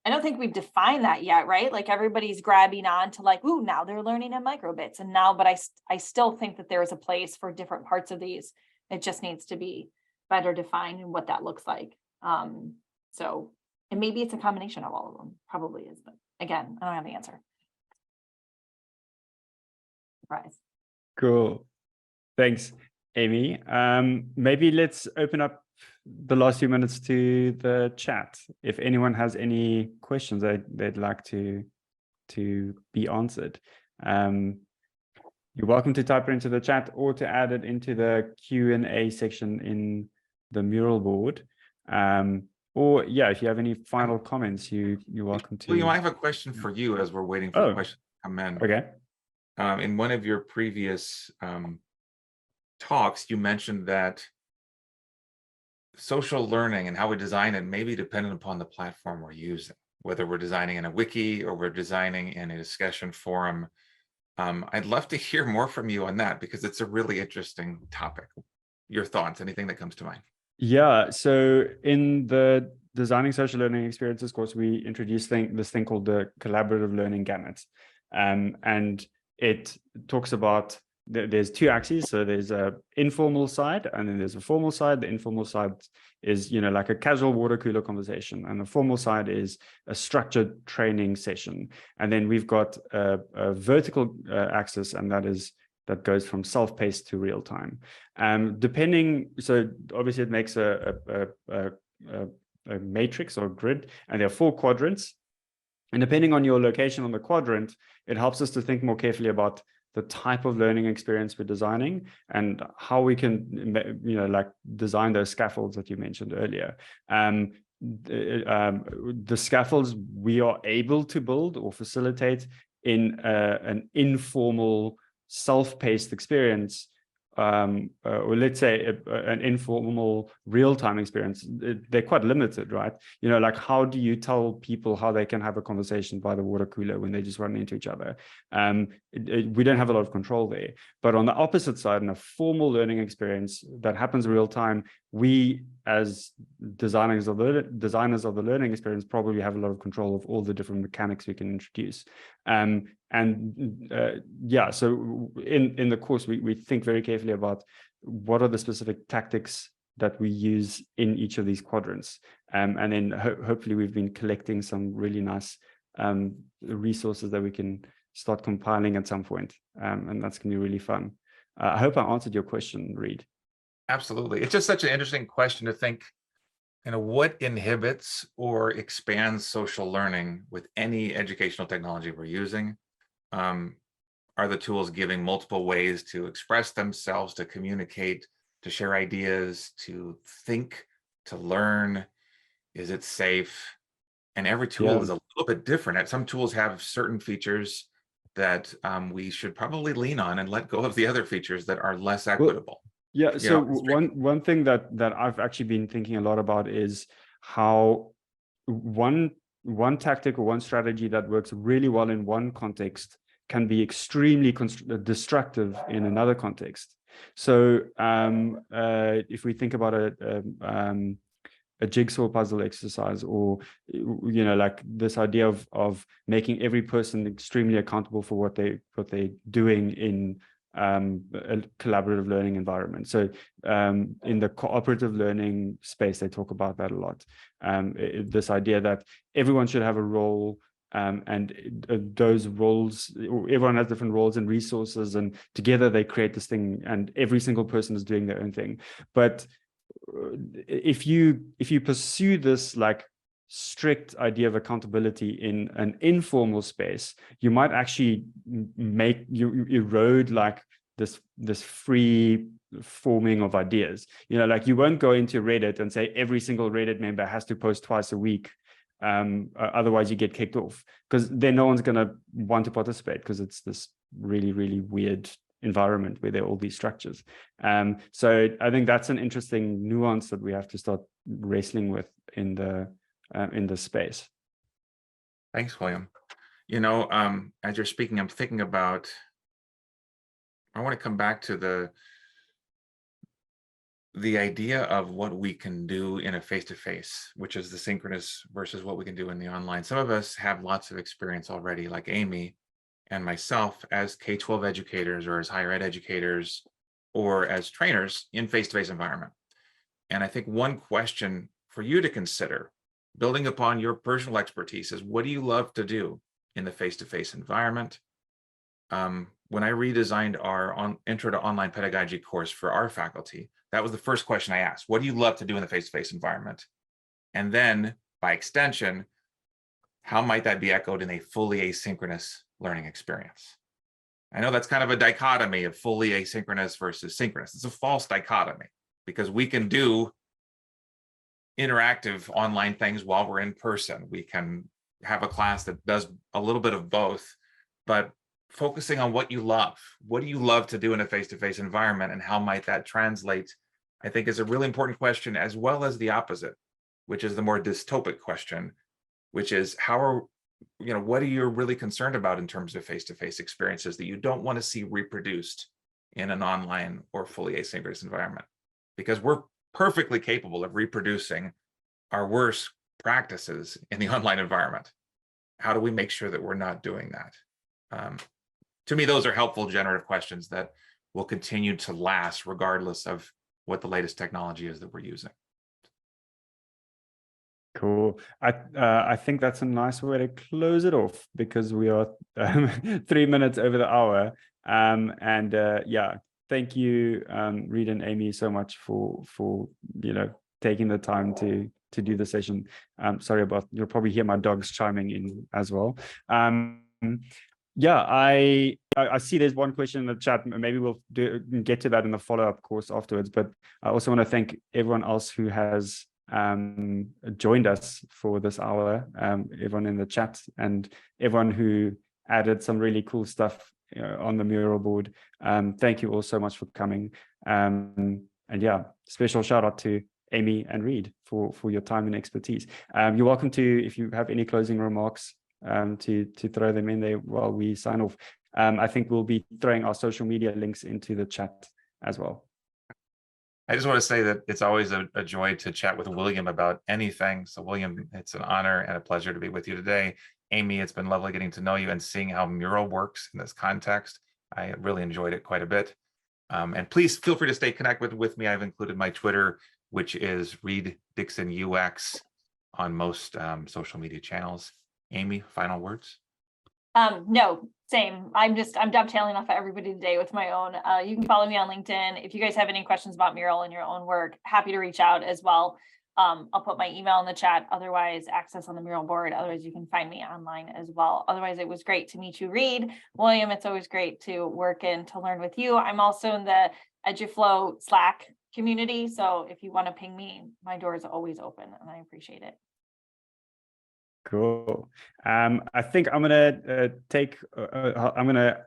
I don't think we've defined that yet, right? Like everybody's grabbing on to like, ooh, now they're learning in microbits. And now, but I still think that there is a place for different parts of these. It just needs to be better defined and what that looks like. So, and maybe it's a combination of all of them, probably is, but again, I don't have the answer. Surprise. Cool. Thanks, Amy. Maybe let's open up the last few minutes to the chat. If anyone has any questions they'd like to be answered, you're welcome to type it into the chat or to add it into the Q&A section in the mural board. Or yeah, if you have any final comments, you're welcome to. William, I have a question for you as we're waiting for the questions to come in. Okay. In one of your previous talks, you mentioned that social learning and how we design it may be dependent upon the platform we're using, whether we're designing in a wiki or we're designing in a discussion forum. I'd love to hear more from you on that because it's a really interesting topic. Your thoughts, anything that comes to mind? Yeah, so in the Designing Social Learning Experiences course, we introduced this thing called the collaborative learning gamut. And it talks about, there's two axes. So there's a informal side and then there's a formal side. The informal side is, like a casual water cooler conversation. And the formal side is a structured training session. And then we've got a vertical axis, and that goes from self-paced to real time. So obviously it makes a matrix or grid, and there are 4 quadrants. And depending on your location on the quadrant, it helps us to think more carefully about the type of learning experience we're designing and how we can, like design those scaffolds that you mentioned earlier. The scaffolds we are able to build or facilitate in an informal, self-paced experience, or let's say an informal real-time experience, they're quite limited, right? Like how do you tell people how they can have a conversation by the water cooler when they just run into each other? We don't have a lot of control there. But on the opposite side, in a formal learning experience that happens real time, we as designers of the learning experience probably have a lot of control of all the different mechanics we can introduce. Yeah, so in the course, we think very carefully about what are the specific tactics that we use in each of these quadrants. And then hopefully we've been collecting some really nice resources that we can start compiling at some point. And that's going to be really fun. I hope I answered your question, Reed. Absolutely. It's just such an interesting question to think, what inhibits or expands social learning with any educational technology we're using? Are the tools giving multiple ways to express themselves, to communicate, to share ideas, to think, to learn? Is it safe? And every tool is a little bit different. Some tools have certain features that we should probably lean on and let go of the other features that are less equitable. Yeah, so one thing that I've actually been thinking a lot about is how one tactic or one strategy that works really well in one context can be extremely destructive in another context. So if we think about a jigsaw puzzle exercise, or like this idea of making every person extremely accountable for what they're doing in a collaborative learning environment. So in the cooperative learning space, they talk about that a lot. This idea that everyone should have a role, and those roles, everyone has different roles and resources, and together they create this thing, and every single person is doing their own thing. But if you pursue this like strict idea of accountability in an informal space, you might actually make you erode like this free forming of ideas. Like you won't go into Reddit and say every single Reddit member has to post twice a week Otherwise you get kicked off, because then no one's going to want to participate, because it's this really, really weird environment where there are all these structures. So I think that's an interesting nuance that we have to start wrestling with in the space. Thanks, William. As you're speaking, I'm thinking about, I want to come back to the idea of what we can do in a face-to-face, which is the synchronous versus what we can do in the online. Some of us have lots of experience already, like Amy and myself, as K-12 educators or as higher ed educators or as trainers in face-to-face environment. And I think one question for you to consider, building upon your personal expertise, is what do you love to do in the face-to-face environment? When I redesigned our Intro to Online Pedagogy course for our faculty, that was the first question I asked. What do you love to do in the face-to-face environment? And then, by extension, how might that be echoed in a fully asynchronous learning experience? I know that's kind of a dichotomy of fully asynchronous versus synchronous. It's a false dichotomy, because we can do interactive online things while we're in person. We can have a class that does a little bit of both, but focusing on what you love. What do you love to do in a face-to-face environment, and how might that translate, I think, is a really important question, as well as the opposite, which is the more dystopic question, which is what are you really concerned about in terms of face-to-face experiences that you don't want to see reproduced in an online or fully asynchronous environment? Because we're perfectly capable of reproducing our worst practices in the online environment. How do we make sure that we're not doing that? To me, those are helpful generative questions that will continue to last regardless of what the latest technology is that we're using. Cool. I think that's a nice way to close it off, because we are 3 minutes over the hour. Yeah, thank you, Reed and Amy, so much for taking the time to do the session. Sorry about, you'll probably hear my dogs chiming in as well. Yeah, I see there's one question in the chat. Maybe we'll get to that in the follow-up course afterwards. But I also want to thank everyone else who has joined us for this hour, everyone in the chat and everyone who added some really cool stuff on the mural board. Thank you all so much for coming. And yeah, special shout out to Amy and Reed for your time and expertise. You're welcome to, if you have any closing remarks, to throw them in there while we sign off. I think we'll be throwing our social media links into the chat as well. I just want to say that it's always a joy to chat with William about anything. So William, it's an honor and a pleasure to be with you today. Amy, it's been lovely getting to know you and seeing how Mural works in this context. I really enjoyed it quite a bit. And please feel free to stay connected with me. I've included my Twitter, which is Reed Dickson UX, on most social media channels. Amy, final words? No, same. I'm dovetailing off of everybody today with my own. You can follow me on LinkedIn. If you guys have any questions about Mural and your own work, happy to reach out as well. I'll put my email in the chat. Otherwise, access on the Mural board. Otherwise, you can find me online as well. Otherwise, it was great to meet you, Reed. William, it's always great to work and to learn with you. I'm also in the EduFlow Slack community. So if you want to ping me, my door is always open and I appreciate it. Cool. I think I'm gonna I'm gonna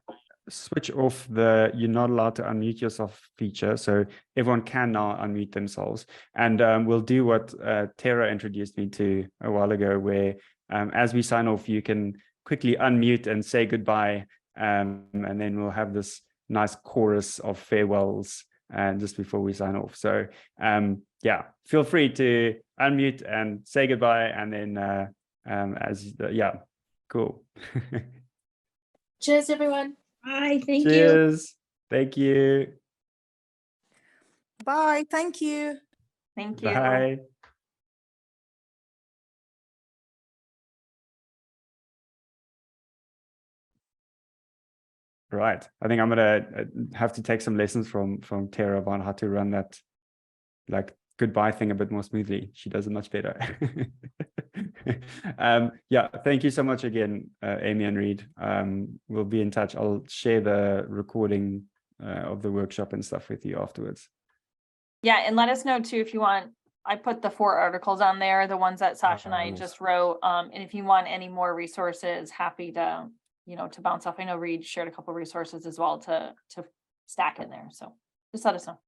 switch off the "you're not allowed to unmute yourself" feature, so everyone can now unmute themselves. And we'll do what Tara introduced me to a while ago, where as we sign off, you can quickly unmute and say goodbye, and then we'll have this nice chorus of farewells just before we sign off. So yeah, feel free to unmute and say goodbye, and then yeah, cool. Cheers, everyone. Bye. Thank you. Cheers. Thank you. Bye. Thank you. Thank you. Bye. Right. I think I'm gonna have to take some lessons from Tara on how to run that like goodbye thing a bit more smoothly. She does it much better. Yeah, thank you so much again, Amy and Reed. We'll be in touch. I'll share the recording of the workshop and stuff with you afterwards. Yeah, and let us know too if you want I put the 4 articles on there, the ones that Sasha and I nice. just wrote. And if you want any more resources, happy to, to bounce off. I know Reed shared a couple resources as well to stack in there. So just let us know.